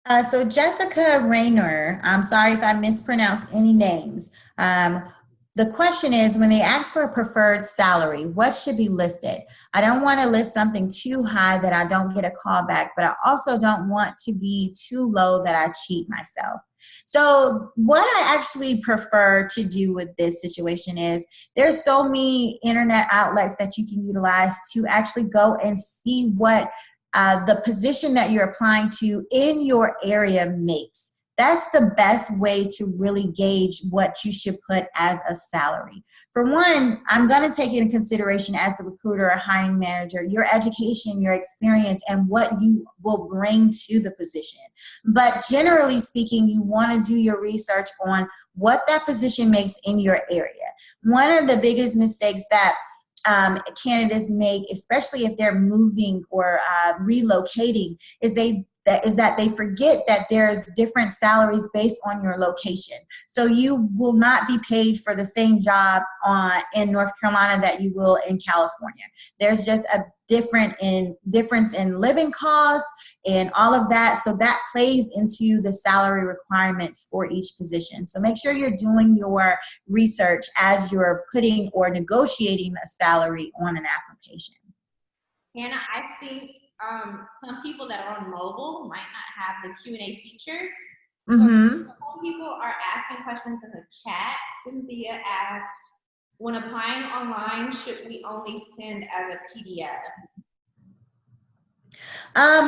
So Jessica Rayner, I'm sorry if I mispronounce any names. The question is, when they ask for a preferred salary, what should be listed? I don't want to list something too high that I don't get a call back, but I also don't want to be too low that I cheat myself. So what I actually prefer to do with this situation is there's so many internet outlets that you can utilize to actually go and see what the position that you're applying to in your area makes. That's the best way to really gauge what you should put as a salary. For one, I'm going to take into consideration as the recruiter or hiring manager, your education, your experience, and what you will bring to the position. But generally speaking, you want to do your research on what that position makes in your area. One of the biggest mistakes that candidates make, especially if they're moving or relocating, is that they forget that there's different salaries based on your location. So you will not be paid for the same job in North Carolina that you will in California. There's just a difference in living costs and all of that. So that plays into the salary requirements for each position. So make sure you're doing your research as you're putting or negotiating a salary on an application. Hannah, I think some people that are on mobile might not have the Q&A feature. So some people are asking questions in the chat. Cynthia asked, when applying online, should we only send as a PDF?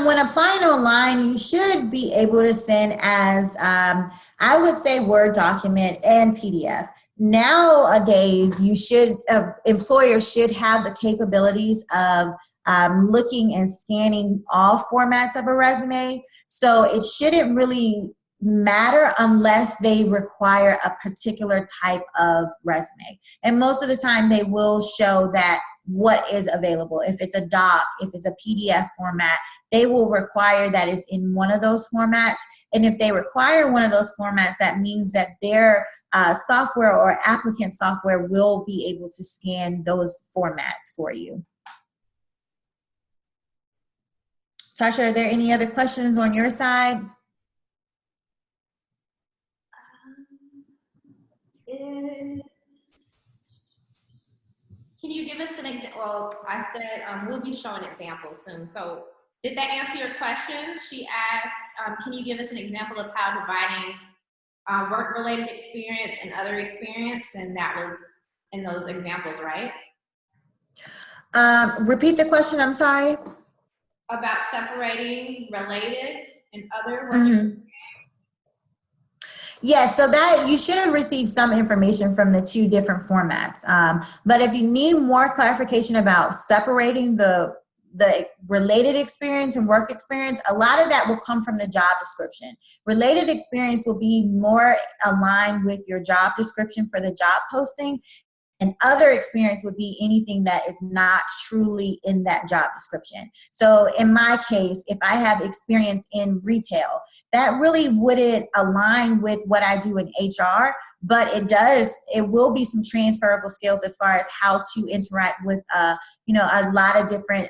When applying online, you should be able to send as, I would say, Word document and PDF. Nowadays, employers should have the capabilities of looking and scanning all formats of a resume. So it shouldn't really matter unless they require a particular type of resume. And most of the time they will show that what is available. If it's a doc, if it's a PDF format, they will require that it's in one of those formats. And if they require one of those formats, that means that their software or applicant software will be able to scan those formats for you. Tasha, are there any other questions on your side? Can you give us an example? Well, I said we'll be showing examples soon. So did that answer your question? She asked, can you give us an example of how dividing work-related experience and other experience? And that was in those examples, right? Repeat the question, I'm sorry. About separating related and other work experience. Yes, so that you should have received some information from the two different formats. But if you need more clarification about separating the related experience and work experience, a lot of that will come from the job description. Related experience will be more aligned with your job description for the job posting. And other experience would be anything that is not truly in that job description. So in my case, if I have experience in retail, that really wouldn't align with what I do in HR, but it will be some transferable skills as far as how to interact with, a lot of different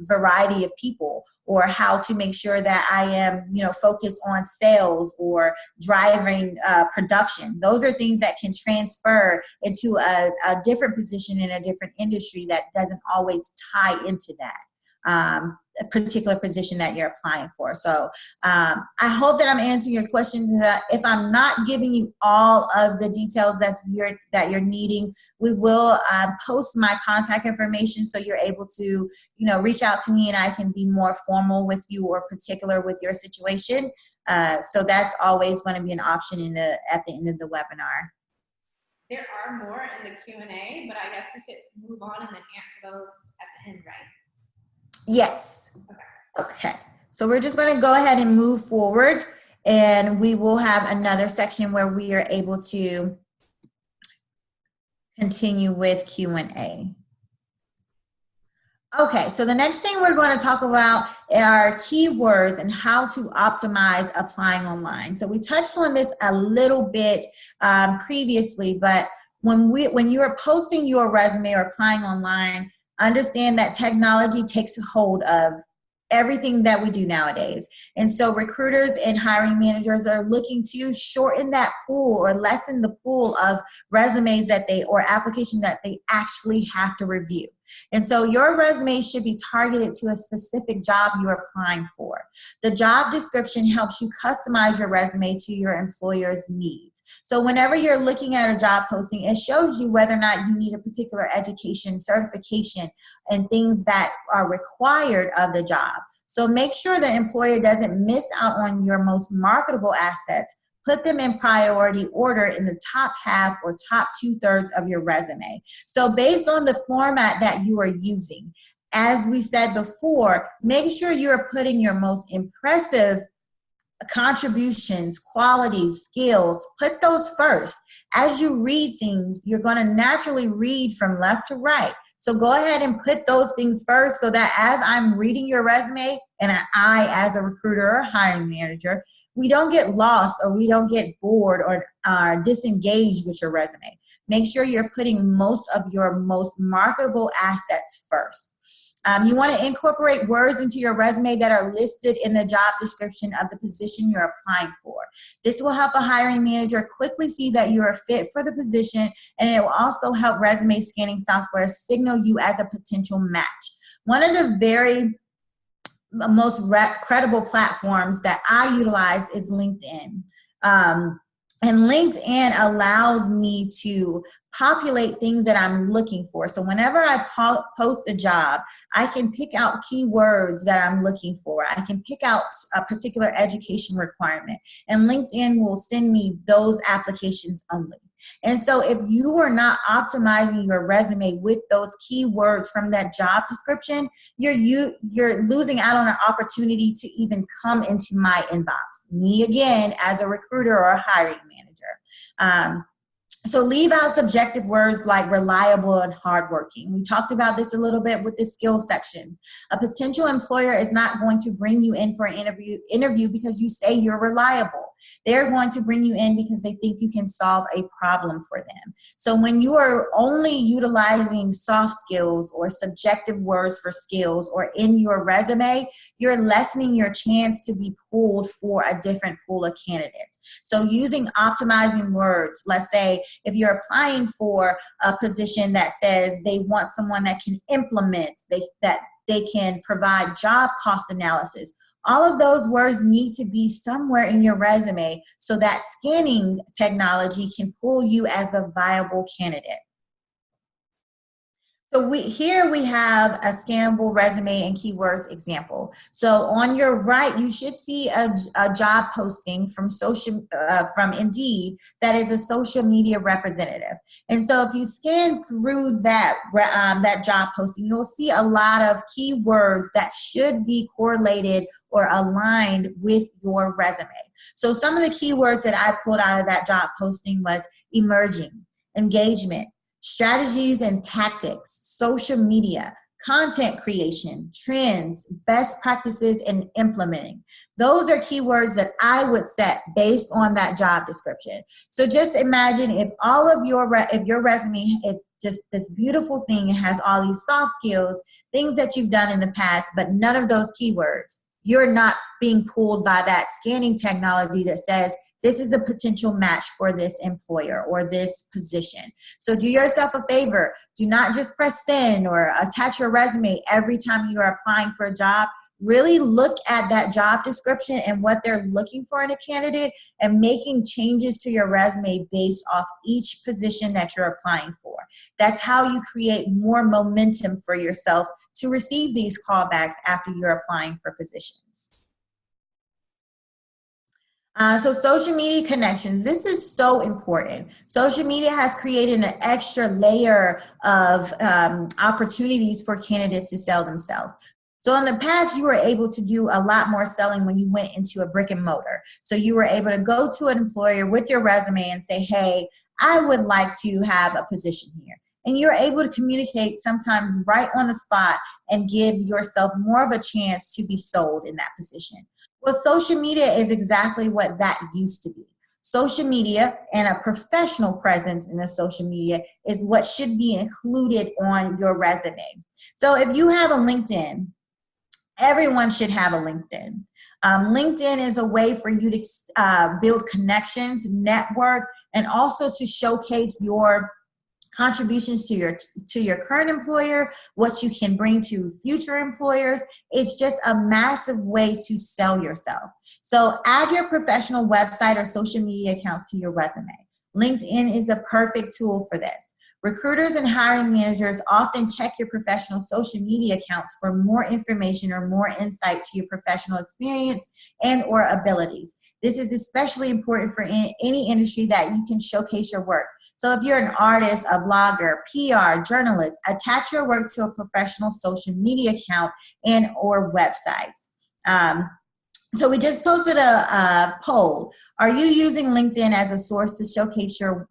variety of people, or how to make sure that I am, focused on sales or driving production. Those are things that can transfer into a different position in a different industry that doesn't always tie into that a particular position that you're applying for. So I hope that I'm answering your questions. If I'm not giving you all of the details that you're needing, we will post my contact information so you're able to, reach out to me and I can be more formal with you or particular with your situation. So that's always going to be an option at the end of the webinar. There are more in the Q&A, but I guess we could move on and then answer those at the end, right? Yes. Okay. So we're just going to go ahead and move forward, and we will have another section where we are able to continue with Q&A. Okay, so the next thing we're going to talk about are keywords and how to optimize applying online. So we touched on this a little bit previously, but when you are posting your resume or applying online, understand that technology takes hold of everything that we do nowadays. And so recruiters and hiring managers are looking to shorten that pool or lessen the pool of resumes that or applications that they actually have to review. And so your resume should be targeted to a specific job you're applying for. The job description helps you customize your resume to your employer's needs. So whenever you're looking at a job posting, it shows you whether or not you need a particular education, certification, and things that are required of the job. So make sure the employer doesn't miss out on your most marketable assets. Put them in priority order in the top half or top 2/3 of your resume. So based on the format that you are using, as we said before, make sure you're putting your most impressive contributions, qualities, skills, put those first. As you read things, you're going to naturally read from left to right. So go ahead and put those things first so that as I'm reading your resume, and I, as a recruiter or hiring manager, we don't get lost or we don't get bored or disengaged with your resume. Make sure you're putting most of your most marketable assets first. You want to incorporate words into your resume that are listed in the job description of the position you're applying for. This will help a hiring manager quickly see that you're a fit for the position, and it will also help resume scanning software signal you as a potential match. One of the very most credible platforms that I utilize is LinkedIn. And LinkedIn allows me to populate things that I'm looking for. So whenever I post a job, I can pick out keywords that I'm looking for. I can pick out a particular education requirement, and LinkedIn will send me those applications only. And so if you are not optimizing your resume with those keywords from that job description, you're losing out on an opportunity to even come into my inbox. Me, again, as a recruiter or a hiring manager. So leave out subjective words like reliable and hardworking. We talked about this a little bit with the skills section. A potential employer is not going to bring you in for an interview because you say you're reliable. They're going to bring you in because they think you can solve a problem for them. So when you are only utilizing soft skills or subjective words for skills or in your resume, you're lessening your chance to be pulled for a different pool of candidates. So using optimizing words, let's say if you're applying for a position that says they want someone that can implement, that they can provide job cost analysis, all of those words need to be somewhere in your resume so that scanning technology can pull you as a viable candidate. So here we have a scannable resume and keywords example. So on your right, you should see a job posting from Indeed that is a social media representative. And so if you scan through that job posting, you'll see a lot of keywords that should be correlated or aligned with your resume. So some of the keywords that I pulled out of that job posting was emerging, engagement, strategies and tactics, social media, content creation, trends, best practices, and implementing. Those are keywords that I would set based on that job description. So just imagine if all of your resume is just this beautiful thing, it has all these soft skills, things that you've done in the past, but none of those keywords. You're not being pulled by that scanning technology that says, this is a potential match for this employer or this position. So do yourself a favor. Do not just press send or attach your resume every time you are applying for a job. Really look at that job description and what they're looking for in a candidate and making changes to your resume based off each position that you're applying for. That's how you create more momentum for yourself to receive these callbacks after you're applying for positions. So social media connections, this is so important. Social media has created an extra layer of opportunities for candidates to sell themselves. So in the past, you were able to do a lot more selling when you went into a brick and mortar. So you were able to go to an employer with your resume and say, hey, I would like to have a position here. And you're able to communicate sometimes right on the spot and give yourself more of a chance to be sold in that position. Well, social media is exactly what that used to be. Social media and a professional presence in the social media is what should be included on your resume. So if you have a LinkedIn, Everyone should have a LinkedIn. LinkedIn is a way for you to build connections, network, and also to showcase your contributions to your current employer, what you can bring to future employers. It's just a massive way to sell yourself. So add your professional website or social media accounts to your resume. LinkedIn is a perfect tool for this. Recruiters and hiring managers often check your professional social media accounts for more information or more insight to your professional experience and or abilities. This is especially important for any industry that you can showcase your work. So if you're an artist, a blogger, PR, journalist, attach your work to a professional social media account and or websites. So we just posted a poll. Are you using LinkedIn as a source to showcase your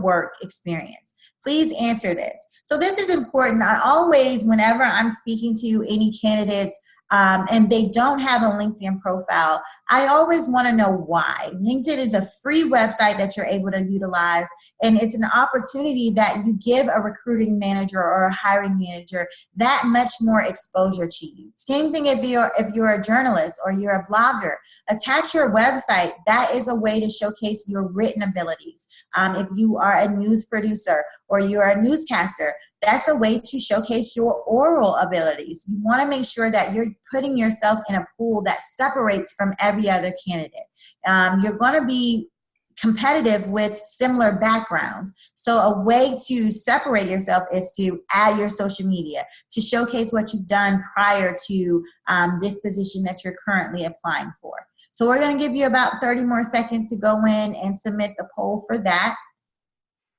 work experience? Please answer this. So this is important. I always, whenever I'm speaking to any candidates and they don't have a LinkedIn profile, I always want to know why. LinkedIn is a free website that you're able to utilize, and it's an opportunity that you give a recruiting manager or a hiring manager that much more exposure to you. Same thing if you're a journalist or you're a blogger. Attach your website. That is a way to showcase your written abilities. If you are a news producer or you're a newscaster, that's a way to showcase your oral abilities. You want to make sure that you're putting yourself in a pool that separates from every other candidate. You're going to be competitive with similar backgrounds. So a way to separate yourself is to add your social media, to showcase what you've done prior to this position that you're currently applying for. So we're going to give you about 30 more seconds to go in and submit the poll for that.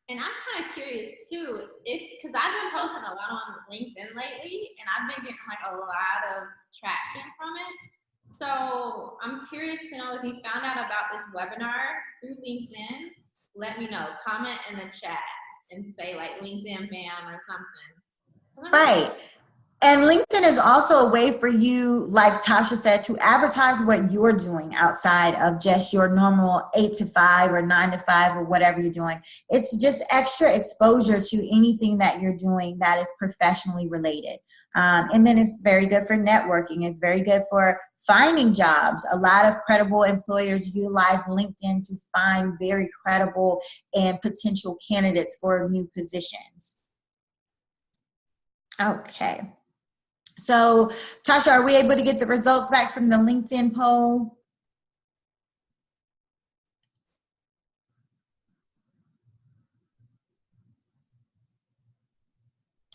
And I'm kind of curious too, because I've been posting a lot on LinkedIn lately, and I've been getting like a lot of traction from it. So I'm curious to know if you found out about this webinar through LinkedIn. Let me know. Comment in the chat and say like LinkedIn fam or something. Right. And LinkedIn is also a way for you, like Tasha said, to advertise what you're doing outside of just your normal 8 to 5 or 9 to 5 or whatever you're doing. It's just extra exposure to anything that you're doing that is professionally related. And then it's very good for networking. It's very good for finding jobs. A lot of credible employers utilize LinkedIn to find very credible and potential candidates for new positions. Okay. So, Tasha, are we able to get the results back from the LinkedIn poll?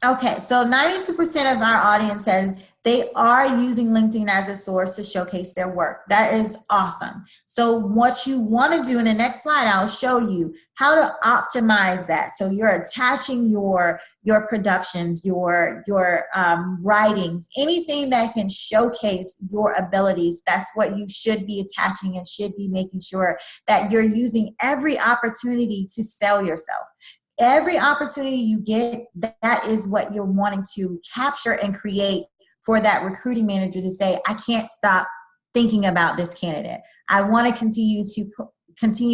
Okay, so 92% of our audience says they are using LinkedIn as a source to showcase their work. That is awesome. So what you want to do in the next slide, I'll show you how to optimize that. So you're attaching your productions, your writings, anything that can showcase your abilities. That's what you should be attaching and should be making sure that you're using every opportunity to sell yourself. Every opportunity you get, that is what you're wanting to capture and create for that recruiting manager to say, I can't stop thinking about this candidate. I want to continue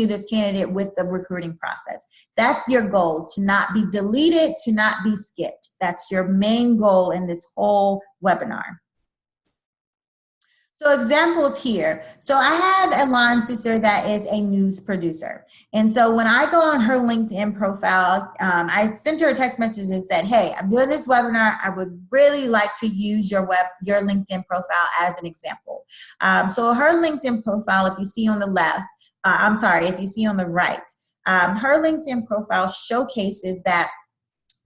this candidate with the recruiting process. That's your goal, to not be deleted, to not be skipped. That's your main goal in this whole webinar. So examples here. So I have a line sister that is a news producer. And so when I go on her LinkedIn profile, I sent her a text message and said, hey, I'm doing this webinar. I would really like to use your LinkedIn profile as an example. So her LinkedIn profile, if you see on the left, if you see on the right, her LinkedIn profile showcases that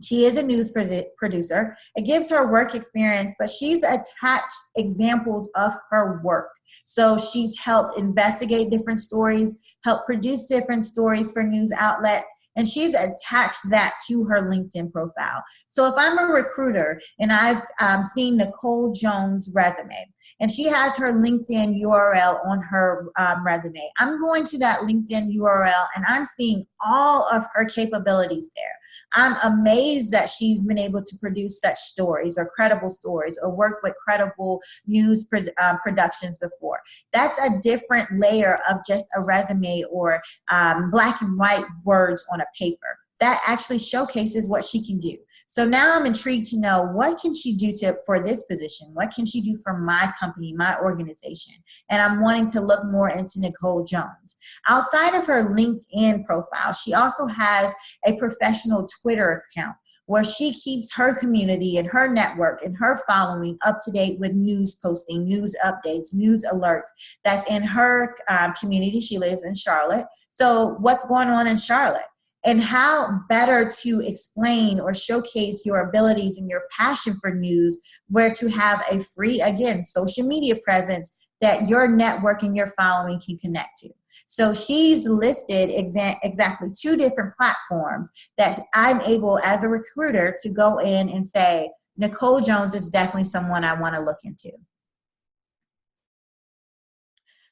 she is a news producer. It gives her work experience, but she's attached examples of her work. So she's helped investigate different stories, helped produce different stories for news outlets, and she's attached that to her LinkedIn profile. So if I'm a recruiter and I've seen Nicole Jones' resume, and she has her LinkedIn URL on her resume, I'm going to that LinkedIn URL and I'm seeing all of her capabilities there. I'm amazed that she's been able to produce such stories or credible stories or work with credible news productions before. That's a different layer of just a resume or black and white words on a paper. That actually showcases what she can do. So now I'm intrigued to know, what can she do for this position? What can she do for my company, my organization? And I'm wanting to look more into Nicole Jones. Outside of her LinkedIn profile, she also has a professional Twitter account where she keeps her community and her network and her following up to date with news posting, news updates, news alerts that's in her community. She lives in Charlotte. So what's going on in Charlotte? And how better to explain or showcase your abilities and your passion for news, where to have a free, again, social media presence that your network and your following can connect to. So she's listed exactly 2 different platforms that I'm able as a recruiter to go in and say, Nicole Jones is definitely someone I want to look into.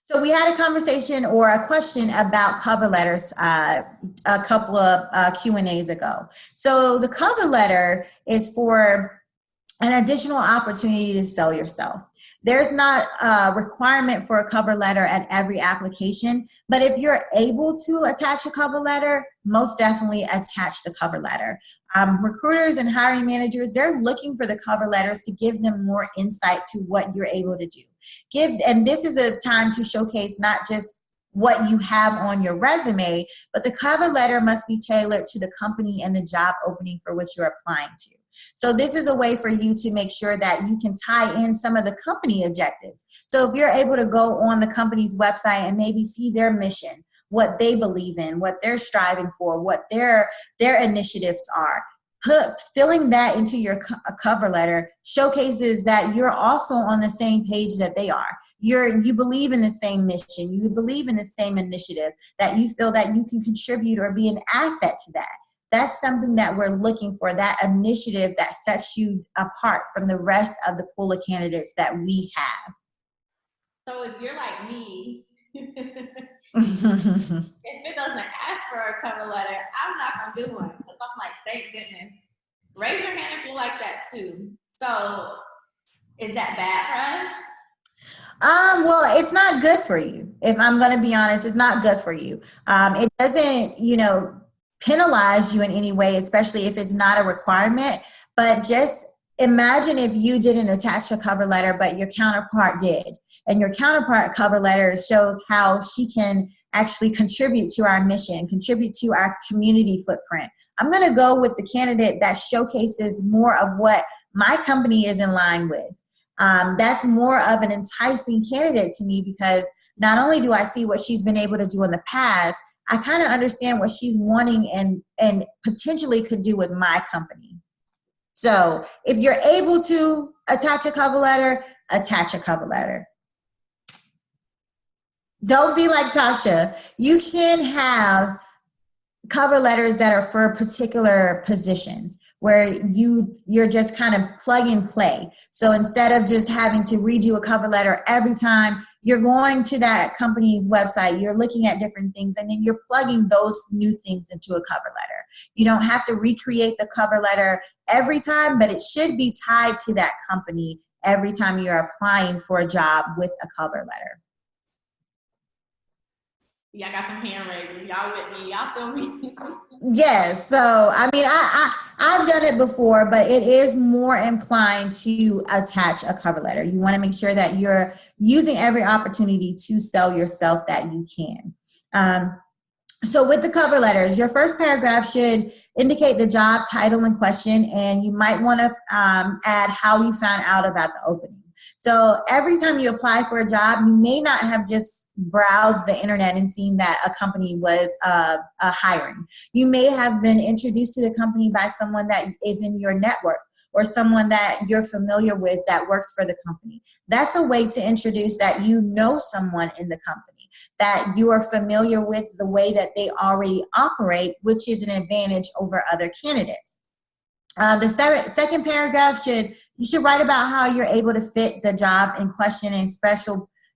So we had a conversation or a question about cover letters a couple of Q&As ago. So the cover letter is for an additional opportunity to sell yourself. There's not a requirement for a cover letter at every application, but if you're able to attach a cover letter, most definitely attach the cover letter. Recruiters and hiring managers, they're looking for the cover letters to give them more insight to what you're able to do. And this is a time to showcase not just what you have on your resume, but the cover letter must be tailored to the company and the job opening for which you're applying to. So this is a way for you to make sure that you can tie in some of the company objectives. So if you're able to go on the company's website and maybe see their mission, what they believe in, what they're striving for, what their initiatives are, filling that into your cover letter showcases that you're also on the same page that they are. You believe in the same mission, you believe in the same initiative, that you feel that you can contribute or be an asset to that. That's something that we're looking for, that initiative that sets you apart from the rest of the pool of candidates that we have. So if you're like me, if it doesn't ask for a cover letter, I'm not going to do one. Because I'm like, thank goodness. Raise your hand if you like that too. So is that bad for us? Well, it's not good for you. If I'm going to be honest, it's not good for you. It doesn't, penalize you in any way, especially if it's not a requirement. But just imagine if you didn't attach a cover letter, but your counterpart did. And your counterpart cover letter shows how she can actually contribute to our mission, contribute to our community footprint. I'm going to go with the candidate that showcases more of what my company is in line with. That's more of an enticing candidate to me, because not only do I see what she's been able to do in the past, I kind of understand what she's wanting and potentially could do with my company. So if you're able to attach a cover letter, attach a cover letter. Don't be like Tasha. You can have cover letters that are for particular positions where you're just kind of plug and play. So instead of just having to redo a cover letter every time, you're going to that company's website, you're looking at different things, and then you're plugging those new things into a cover letter. You don't have to recreate the cover letter every time, but it should be tied to that company every time you're applying for a job with a cover letter. Yeah, I got some hand raisers. Y'all with me? Y'all feel me? Yes. So, I mean, I've done it before, but it is more inclined to attach a cover letter. You want to make sure that you're using every opportunity to sell yourself that you can. So with the cover letters, your first paragraph should indicate the job title in question, and you might want to add how you found out about the opening. So every time you apply for a job, you may not have just browsed the internet and seen that a company was hiring. You may have been introduced to the company by someone that is in your network, or someone that you're familiar with that works for the company. That's a way to introduce that you know someone in the company, that you are familiar with the way that they already operate, which is an advantage over other candidates. The second paragraph you should write about how you're able to fit the job in question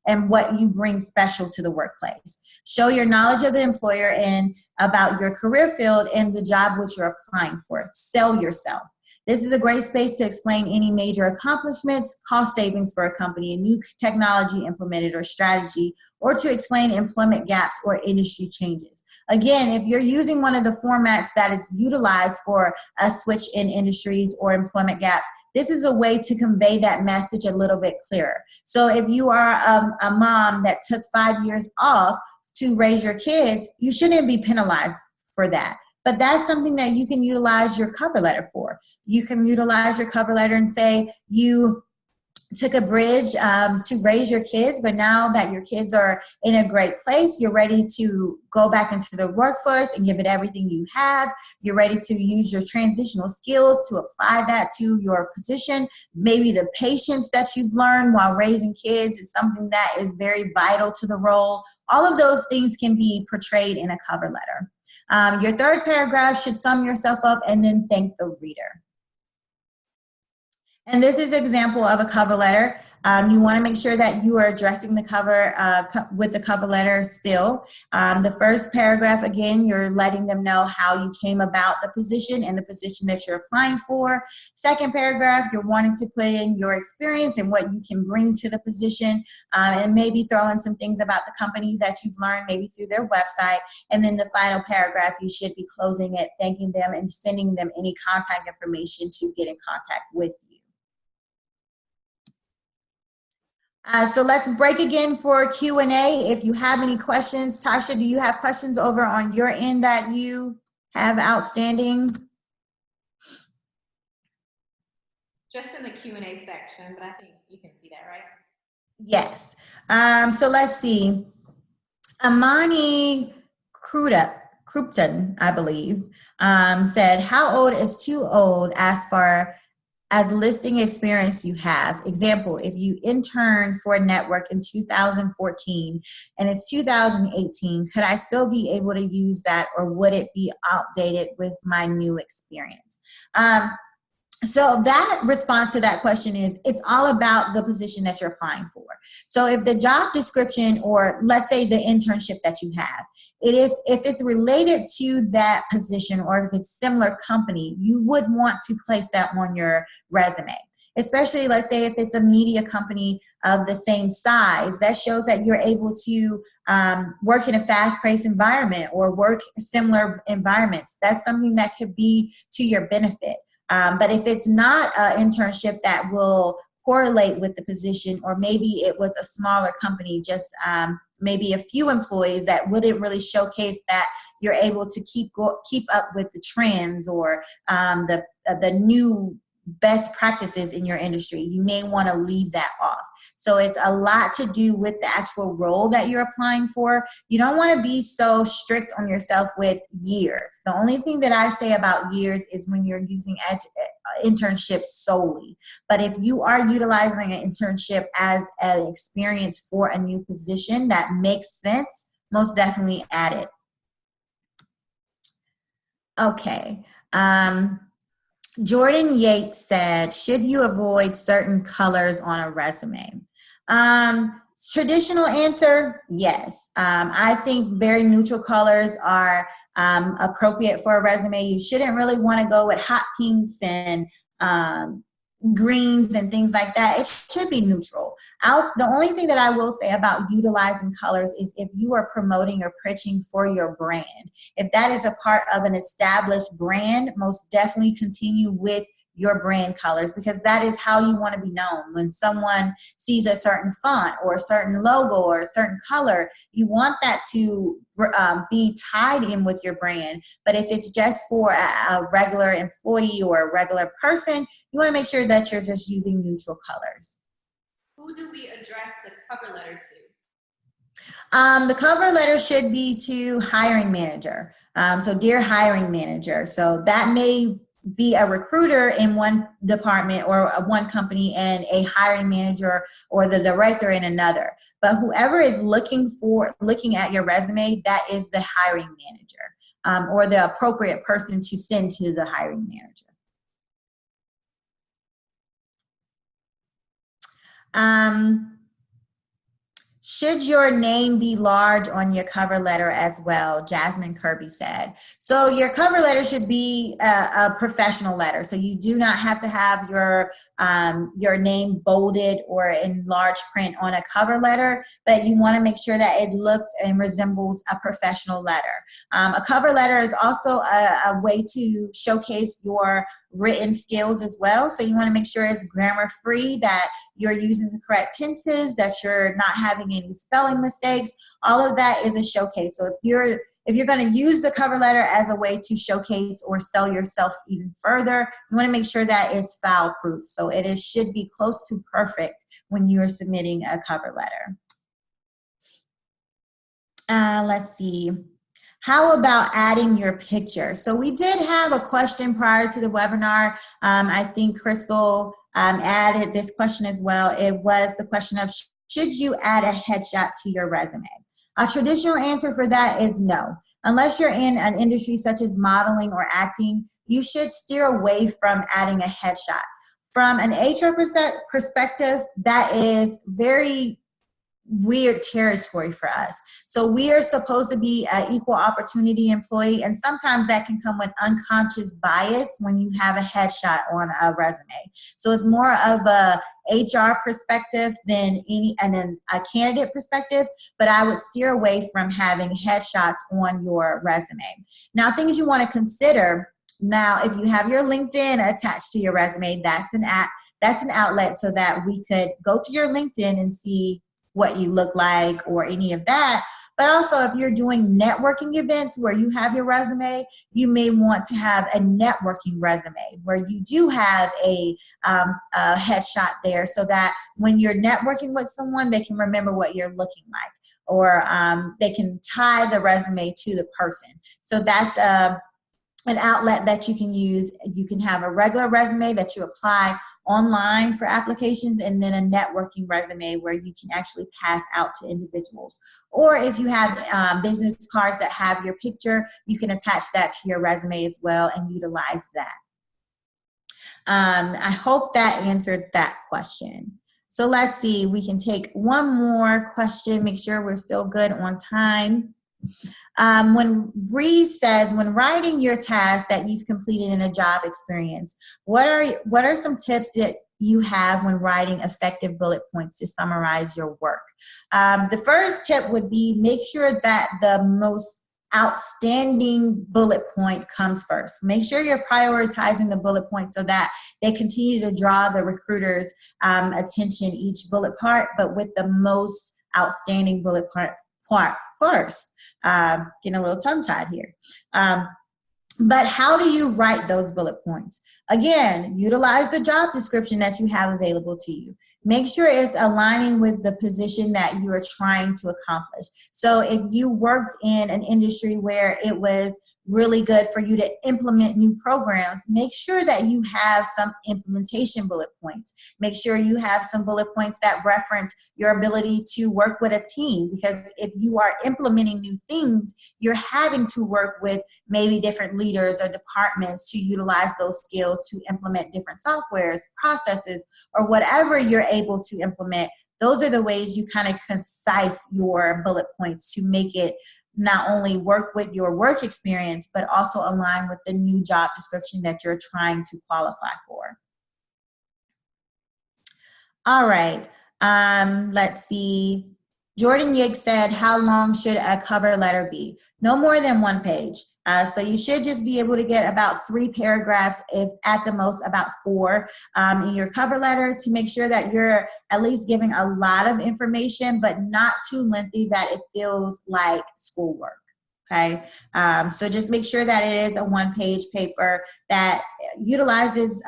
and what you bring special to the workplace. Show your knowledge of the employer and about your career field and the job which you're applying for. Sell yourself. This is a great space to explain any major accomplishments, cost savings for a company, a new technology implemented or strategy, or to explain employment gaps or industry changes. Again, if you're using one of the formats that is utilized for a switch in industries or employment gaps, this is a way to convey that message a little bit clearer. So if you are a mom that took 5 years off to raise your kids, you shouldn't be penalized for that. But that's something that you can utilize your cover letter for. You can utilize your cover letter and say you took a bridge to raise your kids, but now that your kids are in a great place, you're ready to go back into the workforce and give it everything you have. You're ready to use your transitional skills to apply that to your position. Maybe the patience that you've learned while raising kids is something that is very vital to the role. All of those things can be portrayed in a cover letter. Your third paragraph should sum yourself up and then thank the reader. And this is an example of a cover letter. You want to make sure that you are addressing the cover with the cover letter still. The first paragraph, again, you're letting them know how you came about the position and the position that you're applying for. Second paragraph, you're wanting to put in your experience and what you can bring to the position, and maybe throw in some things about the company that you've learned maybe through their website. And then the final paragraph, you should be closing it, thanking them and sending them any contact information to get in contact with you. So let's break again for Q&A. If you have any questions, Tasha, do you have questions over on your end that you have outstanding? Just in the Q&A section, but I think you can see that, right? Yes. So let's see. Amani Krupton, I believe, said, how old is too old as far as listing experience you have? Example, if you interned for a network in 2014 and it's 2018, could I still be able to use that, or would it be outdated with my new experience? So that response to that question is, it's all about the position that you're applying for. So if the job description, or let's say the internship that you have, if it's related to that position, or if it's similar company, you would want to place that on your resume. Especially, let's say if it's a media company of the same size, that shows that you're able to work in a fast-paced environment or work similar environments. That's something that could be to your benefit. But if it's not an internship that will correlate with the position, or maybe it was a smaller company, just maybe a few employees, that wouldn't really showcase that you're able to keep up with the trends or the new best practices in your industry, you may want to leave that off. So it's a lot to do with the actual role that you're applying for. You don't want to be so strict on yourself with years. The only thing that I say about years is when you're using internships solely. But if you are utilizing an internship as an experience for a new position that makes sense, most definitely add it. Okay. Jordan Yates said, should you avoid certain colors on a resume? Traditional answer, yes. I think very neutral colors are appropriate for a resume. You shouldn't really want to go with hot pinks and greens and things like that. It should be neutral. The only thing that I will say about utilizing colors is if you are promoting or pitching for your brand. If that is a part of an established brand, most definitely continue with your brand colors, because that is how you want to be known. When someone sees a certain font or a certain logo or a certain color, you want that to be tied in with your brand. But if it's just for a regular employee or a regular person, you want to make sure that you're just using neutral colors. Who do we address the cover letter to? The cover letter should be to hiring manager. So dear hiring manager. So that may be a recruiter in one department or one company, and a hiring manager or the director in another. But whoever is looking at your resume, that is the hiring manager, or the appropriate person to send to the hiring manager. Should your name be large on your cover letter as well? Jasmine Kirby said. So your cover letter should be a professional letter. So you do not have to have your name bolded or in large print on a cover letter, but you want to make sure that it looks and resembles a professional letter. A cover letter is also a way to showcase your written skills as well. So you want to make sure it's grammar free, that you're using the correct tenses, that you're not having any spelling mistakes. All of that is a showcase. So if you're going to use the cover letter as a way to showcase or sell yourself even further, you want to make sure that it's foul proof. So should be close to perfect when you're submitting a cover letter. Let's see. How about adding your picture? So we did have a question prior to the webinar. I think Crystal added this question as well. It was the question of, should you add a headshot to your resume? A traditional answer for that is no. Unless you're in an industry such as modeling or acting, you should steer away from adding a headshot. From an HR perspective, that is very weird territory for us. So we are supposed to be an equal opportunity employee, and sometimes that can come with unconscious bias when you have a headshot on a resume. So it's more of a HR perspective than a candidate perspective, but I would steer away from having headshots on your resume. Now, things you want to consider. Now, if you have your LinkedIn attached to your resume, that's an outlet so that we could go to your LinkedIn and see what you look like or any of that. But also, if you're doing networking events where you have your resume, you may want to have a networking resume where you do have a headshot there, so that when you're networking with someone, they can remember what you're looking like, or they can tie the resume to the person. So that's an outlet that you can use. You can have a regular resume that you apply online for applications, and then a networking resume where you can actually pass out to individuals. Or if you have business cards that have your picture, you can attach that to your resume as well and utilize that. I hope that answered that question. So let's see, we can take one more question, make sure we're still good on time. When Reese says, when writing your task that you've completed in a job experience, what are some tips that you have when writing effective bullet points to summarize your work? The first tip would be, make sure that the most outstanding bullet point comes first. Make sure you're prioritizing the bullet point so that they continue to draw the recruiter's attention each bullet part, but with the most outstanding bullet part first. Getting a little tongue-tied here. But how do you write those bullet points? Again, utilize the job description that you have available to you. Make sure it's aligning with the position that you are trying to accomplish. So if you worked in an industry where it was really good for you to implement new programs, make sure that you have some implementation bullet points. Make sure you have some bullet points that reference your ability to work with a team, because if you are implementing new things, you're having to work with maybe different leaders or departments to utilize those skills to implement different softwares, processes, or whatever you're able to implement. Those are the ways you kind of concise your bullet points to make it not only work with your work experience, but also align with the new job description that you're trying to qualify for. All right, let's see. Jordan Yig said, how long should a cover letter be? No more than 1 page. So you should just be able to get about 3 paragraphs, if at the most about 4, in your cover letter, to make sure that you're at least giving a lot of information, but not too lengthy that it feels like schoolwork. Okay, so just make sure that it is a 1-page paper that utilizes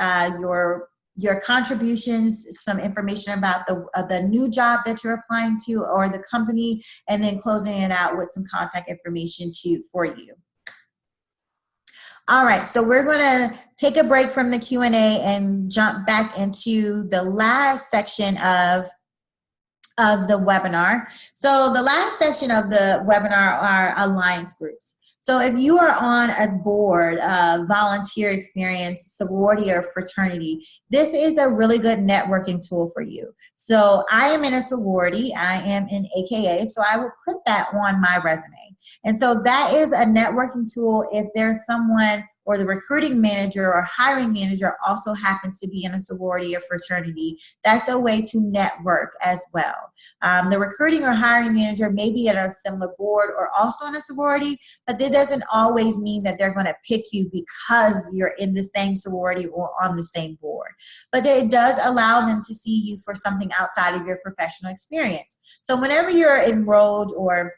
your contributions, some information about the new job that you're applying to or the company, and then closing it out with some contact information for you. All right, so we're going to take a break from the Q&A and jump back into the last section of the webinar. So the last section of the webinar are alliance groups. So if you are on a board, volunteer experience, sorority or fraternity, this is a really good networking tool for you. So I am in a sorority, I am in AKA, so I will put that on my resume. And so that is a networking tool if there's someone or the recruiting manager or hiring manager also happens to be in a sorority or fraternity. That's a way to network as well. The recruiting or hiring manager may be at a similar board or also in a sorority, but that doesn't always mean that they're going to pick you because you're in the same sorority or on the same board. But it does allow them to see you for something outside of your professional experience. So whenever you're enrolled or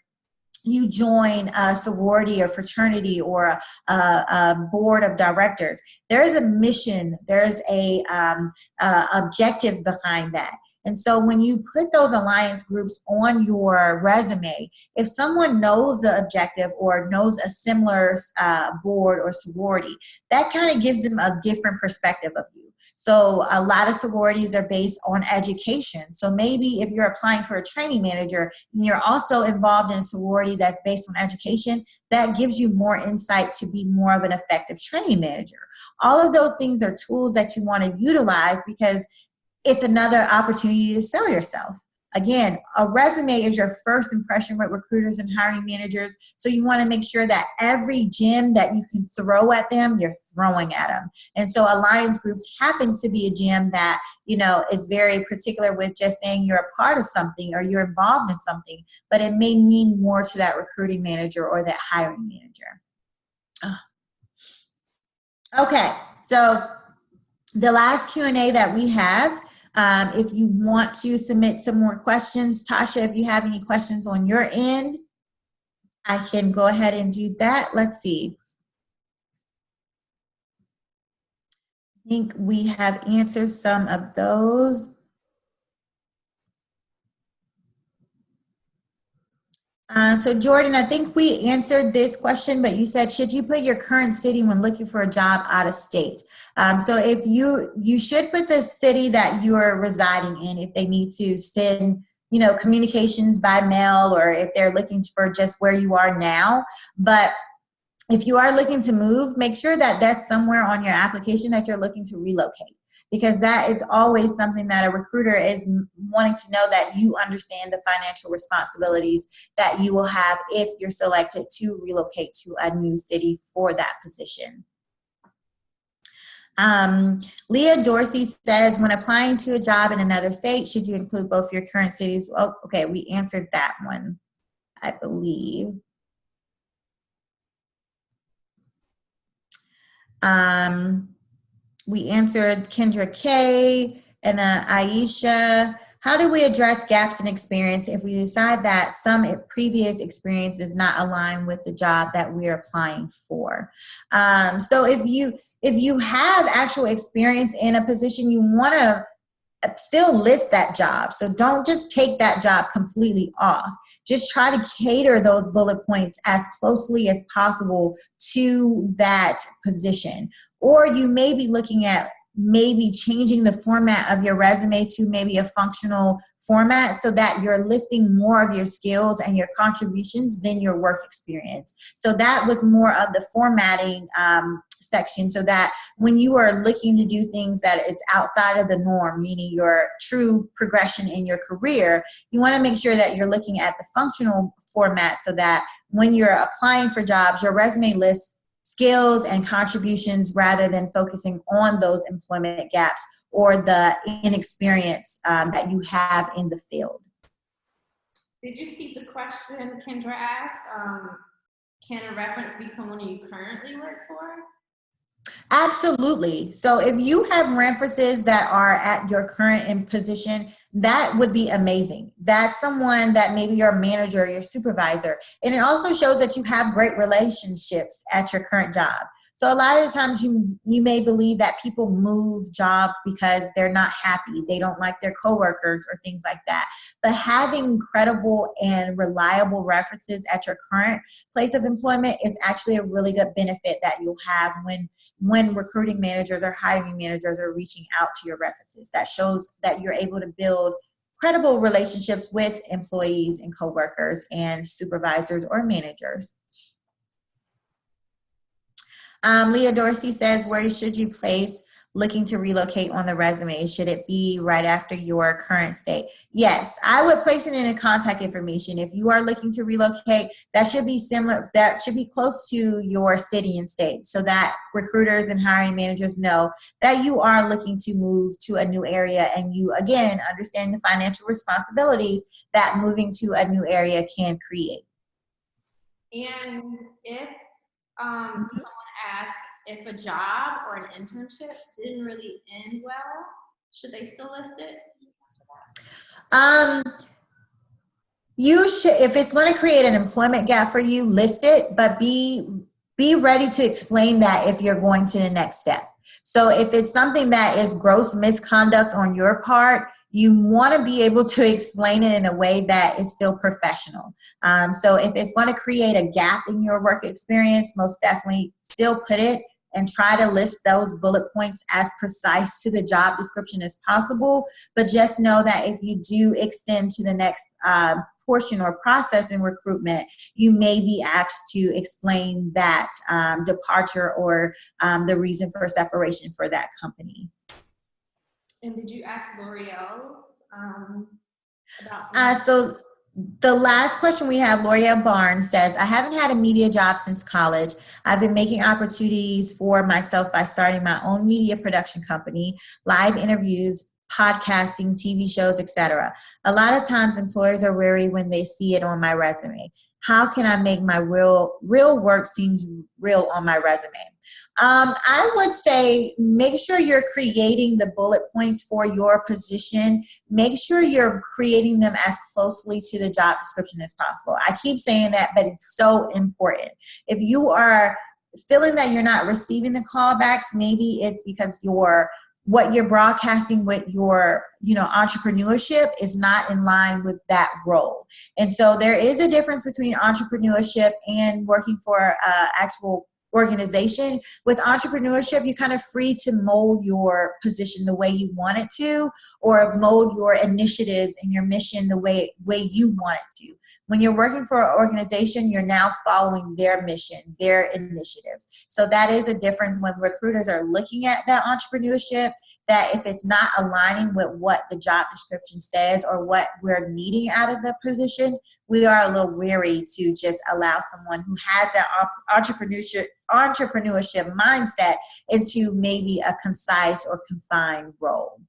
you join a sorority or fraternity or a board of directors, there is a mission, there's a objective behind that. And so when you put those alliance groups on your resume, if someone knows the objective or knows a similar board or sorority, that kind of gives them a different perspective of you. So a lot of sororities are based on education. So maybe if you're applying for a training manager and you're also involved in a sorority that's based on education, that gives you more insight to be more of an effective training manager. All of those things are tools that you want to utilize because it's another opportunity to sell yourself. Again, a resume is your first impression with recruiters and hiring managers. So you want to make sure that every gem that you can throw at them, you're throwing at them. And so alliance groups happens to be a gem that, you know, is very particular with just saying you're a part of something or you're involved in something, but it may mean more to that recruiting manager or that hiring manager. Okay, so the last Q&A that we have, if you want to submit some more questions, Tasha, if you have any questions on your end, I can go ahead and do that. Let's see. I think we have answered some of those. So Jordan, I think we answered this question, but you said, should you put your current city when looking for a job out of state? So if you should put the city that you are residing in if they need to send, you know, communications by mail or if they're looking for just where you are now. But if you are looking to move, make sure that that's somewhere on your application that you're looking to relocate. Because that is always something that a recruiter is wanting to know, that you understand the financial responsibilities that you will have if you're selected to relocate to a new city for that position. Leah Dorsey says, when applying to a job in another state, should you include both your current cities? Oh, okay, we answered that one, I believe. We answered Kendra K and Aisha. How do we address gaps in experience if we decide that some previous experience does not align with the job that we're applying for? So if you have actual experience in a position, you want to still list that job. So don't just take that job completely off. Just try to cater those bullet points as closely as possible to that position. Or you may be looking at maybe changing the format of your resume to maybe a functional format so that you're listing more of your skills and your contributions than your work experience. So that was more of the formatting section, so that when you are looking to do things that it's outside of the norm, meaning your true progression in your career, you want to make sure that you're looking at the functional format so that when you're applying for jobs, your resume lists skills and contributions rather than focusing on those employment gaps or the inexperience that you have in the field. Did you see the question Kendra asked? Can a reference be someone you currently work for? Absolutely. So if you have references that are at your current position, that would be amazing. That's someone that maybe your manager, your supervisor, and it also shows that you have great relationships at your current job. So a lot of the times you may believe that people move jobs because they're not happy, they don't like their coworkers or things like that. But having credible and reliable references at your current place of employment is actually a really good benefit that you'll have when recruiting managers or hiring managers are reaching out to your references. That shows that you're able to build credible relationships with employees and coworkers and supervisors or managers. Leah Dorsey says, where should you place looking to relocate on the resume? Should it be right after your current state? Yes, I would place it in a contact information. If you are looking to relocate, that should be similar, that should be close to your city and state so that recruiters and hiring managers know that you are looking to move to a new area and you, again, understand the financial responsibilities that moving to a new area can create. And if someone asked if a job or an internship didn't really end well, should they still list it? You should, if it's going to create an employment gap for you, list it, but be ready to explain that if you're going to the next step. So if it's something that is gross misconduct on your part, you want to be able to explain it in a way that is still professional. So if it's going to create a gap in your work experience, most definitely still put it and try to list those bullet points as precise to the job description as possible. But just know that if you do extend to the next portion or process in recruitment, you may be asked to explain that departure or the reason for separation for that company. And did you ask L'Oreal's about? So the last question we have, L'Oreal Barnes says, I haven't had a media job since college. I've been making opportunities for myself by starting my own media production company, live interviews, podcasting, TV shows, etc. A lot of times employers are wary when they see it on my resume. How can I make my real work seems real on my resume? I would say make sure you're creating the bullet points for your position. Make sure you're creating them as closely to the job description as possible. I keep saying that, but it's so important. If you are feeling that you're not receiving the callbacks, maybe it's because what you're broadcasting with your entrepreneurship is not in line with that role. And so there is a difference between entrepreneurship and working for actual organization. With entrepreneurship, you're kind of free to mold your position the way you want it to, or mold your initiatives and your mission the way you want it to. When you're working for an organization, you're now following their mission, their initiatives. So that is a difference when recruiters are looking at that entrepreneurship, that if it's not aligning with what the job description says or what we're needing out of the position, we are a little weary to just allow someone who has that entrepreneurship mindset into maybe a concise or confined role.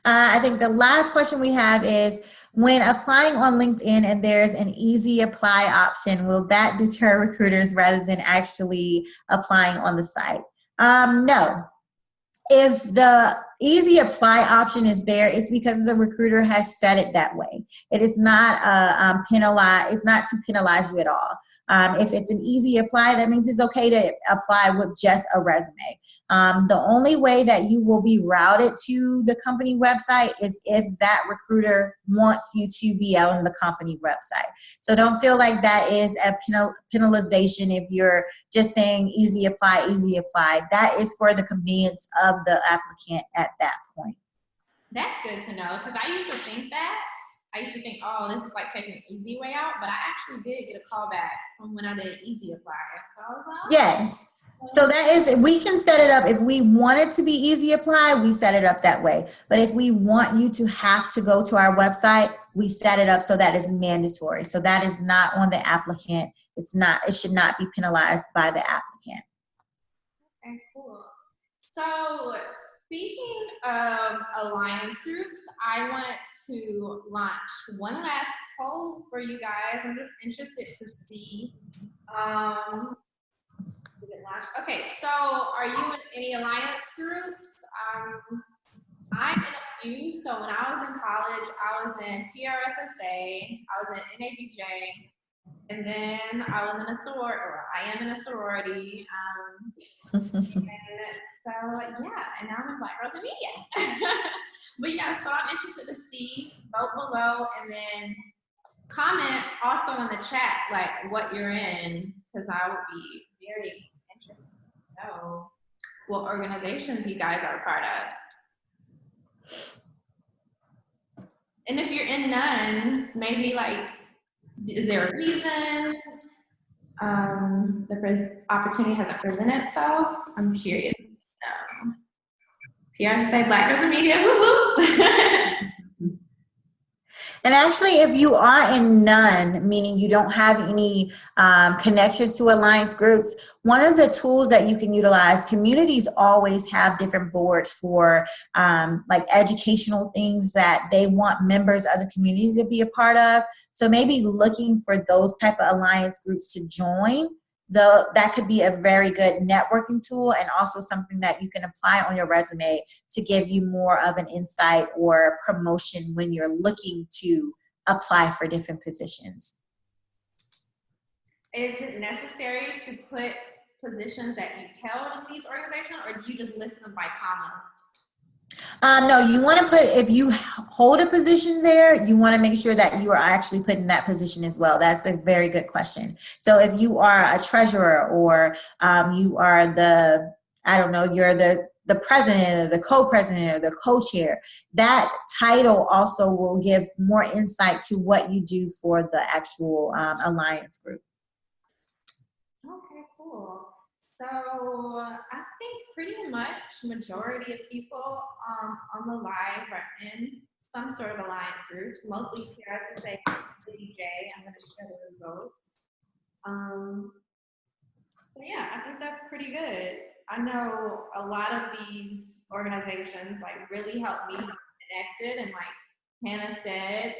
I think the last question we have is, when applying on LinkedIn and there's an easy apply option, will that deter recruiters rather than actually applying on the site? No. If the easy apply option is there, it's because the recruiter has set it that way. It is not it's not to penalize you at all. If it's an easy apply, that means it's okay to apply with just a resume. The only way that you will be routed to the company website is if that recruiter wants you to be out on the company website. So don't feel like that is a penalization if you're just saying easy apply, easy apply. That is for the convenience of the applicant at that point. That's good to know, because I used to think that. I used to think, oh, this is like taking an easy way out, but I actually did get a call back from when I did an easy apply. So I was like, oh. Yes. So that is, we can set it up. If we want it to be easy apply, we set it up that way. But if we want you to have to go to our website, we set it up so that it's mandatory. So that is not on the applicant. It should not be penalized by the applicant. Okay, cool. So speaking of alliance groups, I wanted to launch one last poll for you guys. I'm just interested to see. Okay, so are you in any alliance groups? I'm in a few. So when I was in college, I was in PRSSA, I was in NABJ, and then I was in a sorority, or I am in a sorority. And so yeah, and now I'm in Black Girls in Media. But yeah, so I'm interested to see. Vote below, and then comment also in the chat like what you're in, because I would be very interested to know what organizations you guys are a part of. And if you're in none, maybe like, is there a reason? opportunity hasn't presented itself. I'm curious. PR say Black Girls in Media, woo woo. And actually, if you are in none, meaning you don't have any connections to alliance groups, one of the tools that you can utilize, communities always have different boards for like educational things that they want members of the community to be a part of. So maybe looking for those type of alliance groups to join, that could be a very good networking tool, and also something that you can apply on your resume to give you more of an insight or promotion when you're looking to apply for different positions. Is it necessary to put positions that you've held in these organizations, or do you just list them by commas? No, you want to put, if you hold a position there, you want to make sure that you are actually putting that position as well. That's a very good question. So if you are a treasurer, or you are the, I don't know, you're the president or the co-president or the co-chair, that title also will give more insight to what you do for the actual alliance group. Okay, cool. So I think pretty much majority of people on the live are in some sort of alliance groups, mostly here I can say DJ. I'm going to share the results. So yeah, I think that's pretty good. I know a lot of these organizations like really help me get connected, and like Hannah said,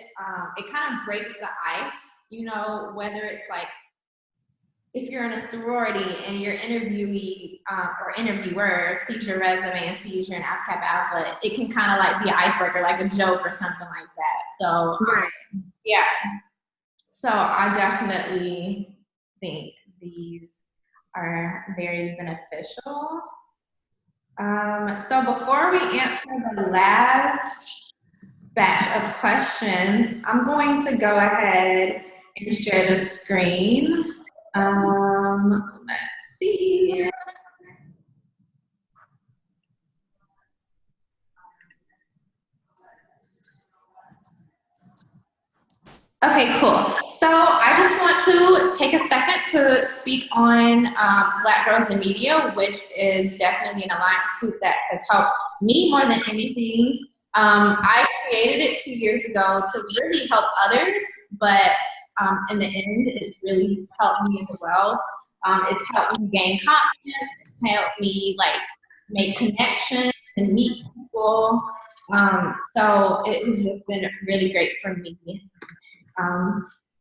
it kind of breaks the ice, you know, whether it's like if you're in a sorority and your interviewee or interviewer sees your resume and sees you're an APCAP alpha, it can kind of like be an icebreaker, like a joke or something like that. So yeah, so I definitely think these are very beneficial. So before we answer the last batch of questions, I'm going to go ahead and share the screen. Let's see. Okay, cool. So I just want to take a second to speak on Black Girls in Media, which is definitely an alliance group that has helped me more than anything. I created it 2 years ago to really help others, but in the end, it's really helped me as well. It's helped me gain confidence. It's helped me like make connections and meet people. So it has just been really great for me.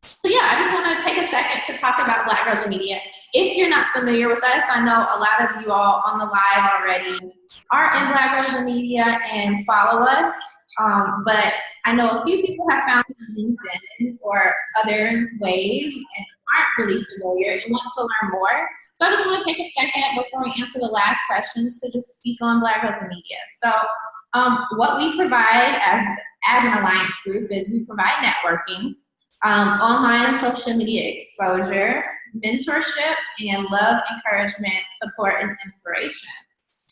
So yeah, I just want to take a second to talk about Black Girls in Media. If you're not familiar with us, I know a lot of you all on the live already are in Black Girls in Media and follow us, but I know a few people have found LinkedIn or other ways and aren't really familiar and want to learn more. So I just want to take a second before we answer the last questions to just speak on Black Girls in Media. So what we provide as an alliance group is we provide networking, online social media exposure, mentorship, and love, encouragement, support, and inspiration.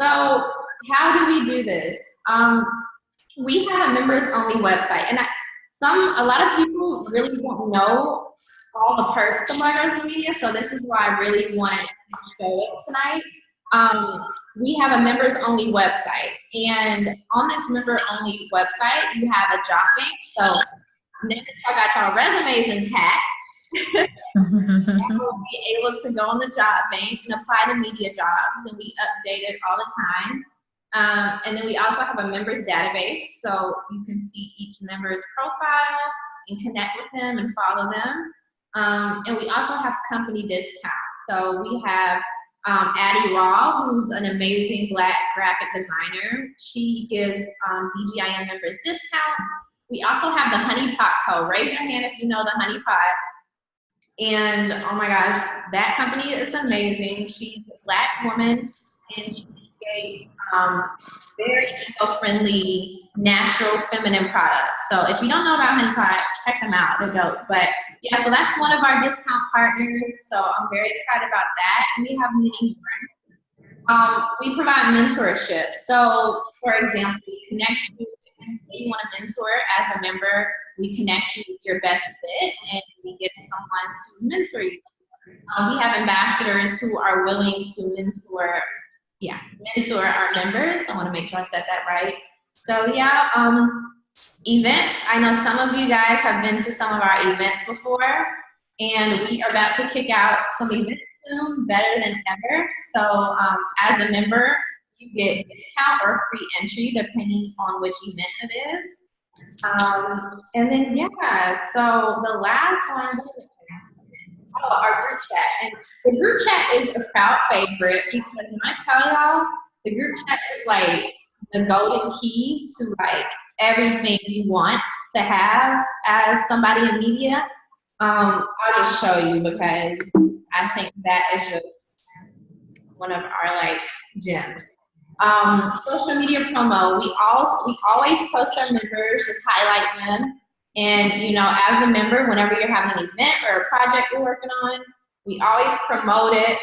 So how do we do this? We have a members-only website, and a lot of people really don't know all the perks of Black Girls in Media, so this is why I really wanted to show it tonight. We have a members-only website, and on this member-only website, you have a job bank. So now that y'all got y'all resumes intact, you'll be able to go on the job bank and apply to media jobs, and we update it all the time. And then we also have a members database, so you can see each member's profile and connect with them and follow them. And we also have company discounts. So we have Addie Raw, who's an amazing Black graphic designer. She gives BGIM members discounts. We also have the Honey Pot Co. Raise your hand if you know the Honey Pot. And oh my gosh, that company is amazing. She's a Black woman, and she creates very eco-friendly, natural, feminine products. So if you don't know about Honey Pot, check them out. They're dope. But yeah, so that's one of our discount partners. So I'm very excited about that. And we have many more. We provide mentorship. So for example, we connect you. If you want to mentor as a member, we connect you with your best fit, and we get someone to mentor you. We have ambassadors who are willing to mentor our members. I want to make sure I said that right. So yeah, events. I know some of you guys have been to some of our events before, and we are about to kick out some events soon, better than ever. So as a member, you get discount or free entry depending on which event it is. And then so the last one, our group chat. And the group chat is a crowd favorite because when I tell y'all, the group chat is like the golden key to like everything you want to have as somebody in media. I'll just show you because I think that is just one of our like gems. Social media promo. We always post our members, just highlight them. And you know, as a member, whenever you're having an event or a project you're working on, we always promote it.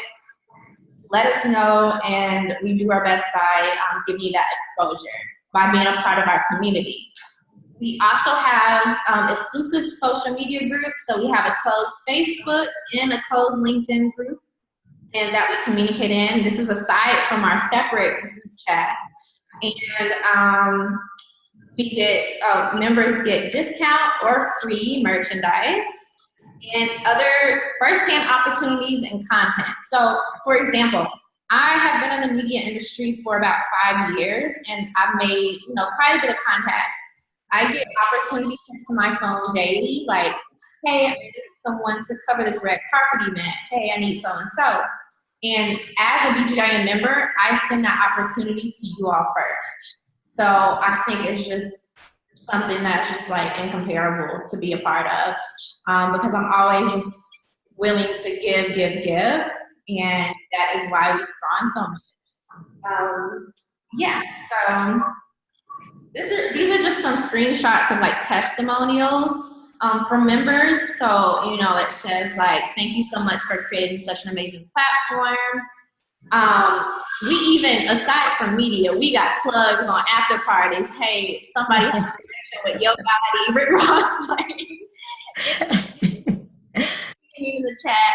Let us know, and we do our best by giving you that exposure by being a part of our community. We also have exclusive social media groups. So we have a closed Facebook and a closed LinkedIn group, and that we communicate in. This is aside from our separate group chat. And members get discount or free merchandise and other firsthand opportunities and content. So for example, I have been in the media industry for about 5 years, and I've made quite a bit of contacts. I get opportunities to my phone daily, like, hey, I need someone to cover this red carpet event. Hey, I need so-and-so. And as a BGIM member, I send that opportunity to you all first. So I think it's just something that's just like incomparable to be a part of, because I'm always just willing to give. And that is why we've grown so much. So these are just some screenshots of like testimonials from members. So, it says like, thank you so much for creating such an amazing platform. We even, aside from media, we got plugs on after parties. Hey, somebody has a connection with Yo Gotti, Rick Ross playing. In the chat.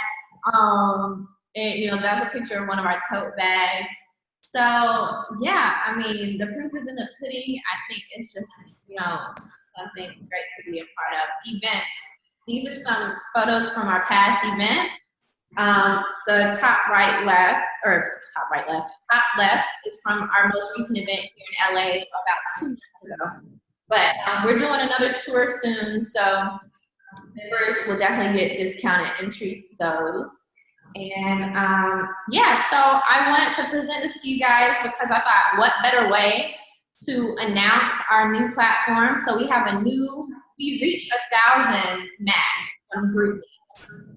And that's a picture of one of our tote bags. So I mean, the proof is in the pudding. I think it's just something great to be a part of. Events. These are some photos from our past events. The top left is from our most recent event here in LA about 2 months ago. But we're doing another tour soon, so members will definitely get discounted entry to those. And so I wanted to present this to you guys because I thought, what better way to announce our new platform? So we reached 1,000 max on group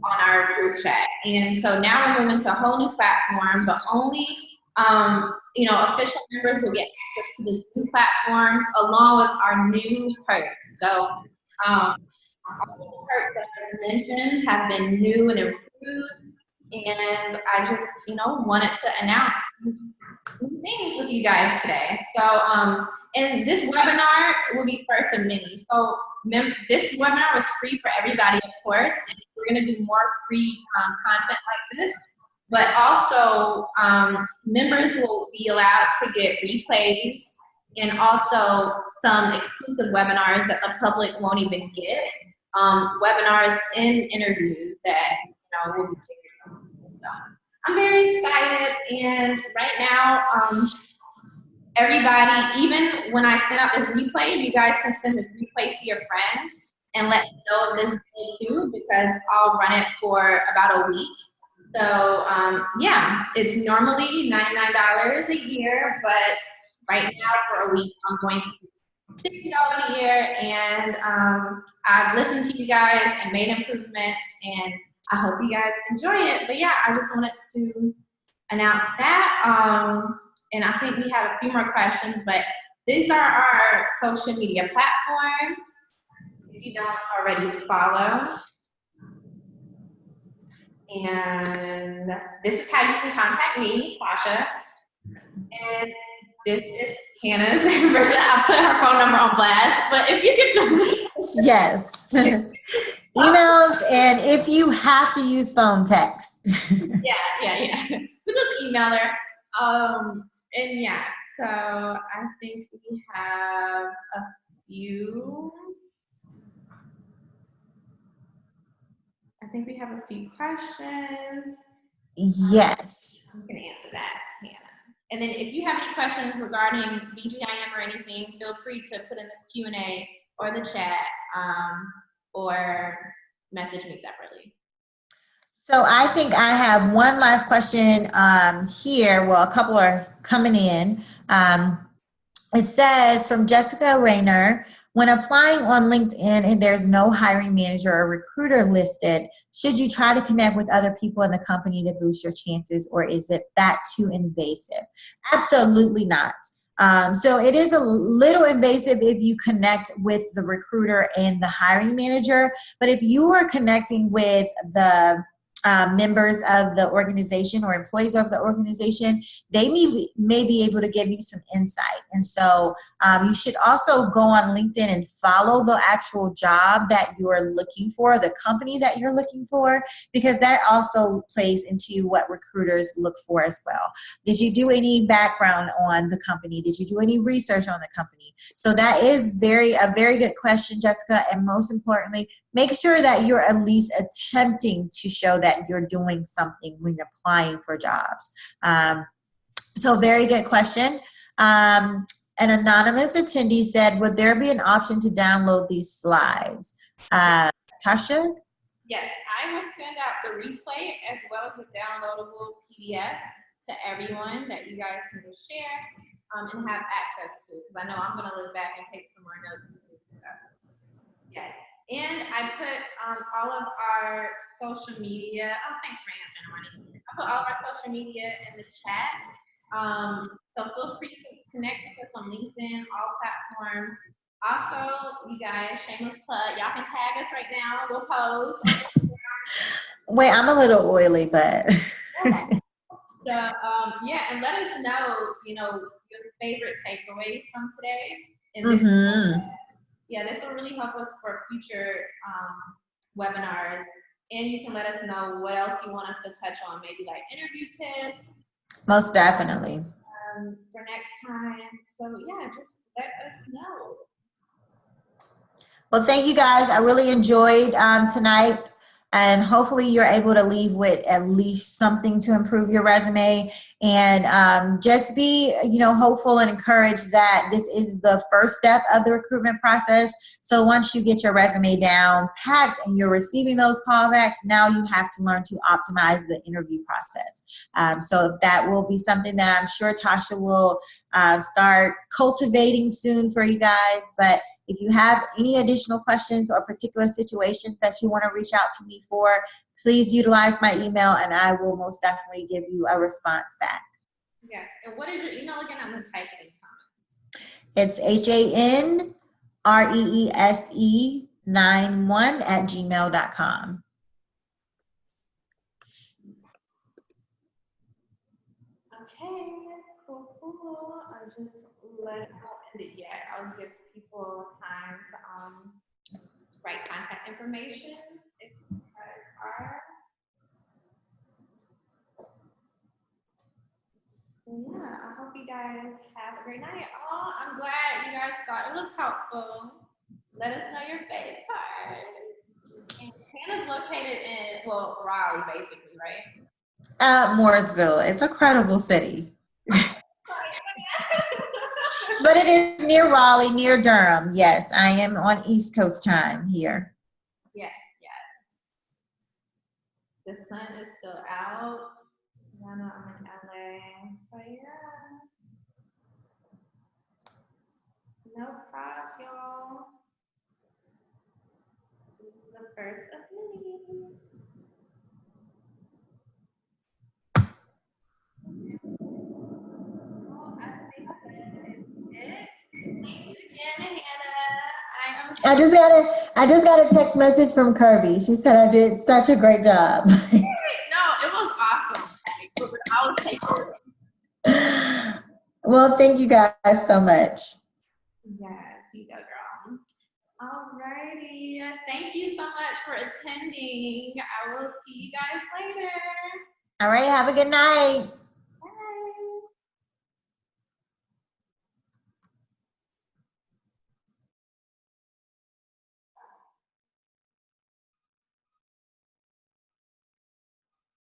on our group chat, and so now we're moving to a whole new platform. But only official members will get access to this new platform along with our new perks. So all the perks that I just mentioned have been new and improved. And I just, wanted to announce these new things with you guys today. So, and this webinar will be first of many. So, this webinar was free for everybody, of course, and we're going to do more free content like this. But also, members will be allowed to get replays and also some exclusive webinars that the public won't even get. Webinars and interviews that, will be. So I'm very excited, and right now, everybody, even when I send out this replay, you guys can send this replay to your friends and let them know of this day too, because I'll run it for about a week. So it's normally $99 a year, but right now for a week, I'm going to $60 a year, and I've listened to you guys and made improvements, and I hope you guys enjoy it. But I just wanted to announce that. And I think we have a few more questions, but these are our social media platforms. If you don't already follow. And this is how you can contact me, Tasha. And this is Hannah's version. I put her phone number on blast, but if you could just yes. Emails, and if you have to use phone, text. Yeah. So just email her. And yeah, so I think we have a few. I think we have a few questions. Yes. You can answer that, Hannah. And then if you have any questions regarding BGIM or anything, feel free to put in the Q&A or the chat, or message me separately. So I think I have one last question here. Well, a couple are coming in. It says from Jessica Rayner, when applying on LinkedIn and there's no hiring manager or recruiter listed, should you try to connect with other people in the company to boost your chances, or is it that too invasive? Absolutely not. So it is a little invasive if you connect with the recruiter and the hiring manager, but if you are connecting with the members of the organization or employees of the organization, they may be able to give you some insight. And so you should also go on LinkedIn and follow the actual job that you're looking for, the company that you're looking for, because that also plays into what recruiters look for as well. Did you do any background on the company? Did you do any research on the company? So that is a very good question, Jessica. And most importantly, make sure that you're at least attempting to show that you're doing something when you're applying for jobs. So very good question. An anonymous attendee said, would there be an option to download these slides? Tasha? Yes, I will send out the replay as well as a downloadable PDF to everyone that you guys can just share and have access to, because I know I'm going to look back and take some more notes. Yes. And I put all of our social media. Oh, thanks for answering, Arnie. I put all of our social media in the chat. So feel free to connect with us on LinkedIn, all platforms. Also, you guys, shameless plug, y'all can tag us right now. We'll pose. Wait, I'm a little oily, but. So, yeah, and let us know, your favorite takeaway from today. And this yeah, this will really help us for future webinars. And you can let us know what else you want us to touch on, maybe like interview tips. Most definitely. For next time. So yeah, just let us know. Well, thank you guys. I really enjoyed tonight. And hopefully you're able to leave with at least something to improve your resume, and just be, hopeful and encouraged that this is the first step of the recruitment process. So once you get your resume down packed and you're receiving those callbacks, now you have to learn to optimize the interview process. So that will be something that I'm sure Tasha will start cultivating soon for you guys. But if you have any additional questions or particular situations that you want to reach out to me for, please utilize my email and I will most definitely give you a response back. Yes. And what is your email again? I'm going to type it in It's the comments. HANREESE91@gmail.com. Okay, cool. I just let it not end it yet. I'll give people time to write contact information if you guys are. Yeah, I hope you guys have a great night. Oh, I'm glad you guys thought it was helpful. Let us know your favorite part. And Hannah's located in, Raleigh, basically, right? Mooresville. It's a credible city. But it is near Raleigh, near Durham. Yes, I am on East Coast time here. Yes. The sun is still out. I know I'm in LA. But yeah. No props, y'all. This is the first of many. Well, I think that is it. Thank you again, Hannah. I just got a text message from Kirby. She said I did such a great job. No, it was awesome. I will take it. Well, thank you guys so much. Yes, you go, girl. Alrighty. Thank you so much for attending. I will see you guys later. All right, have a good night.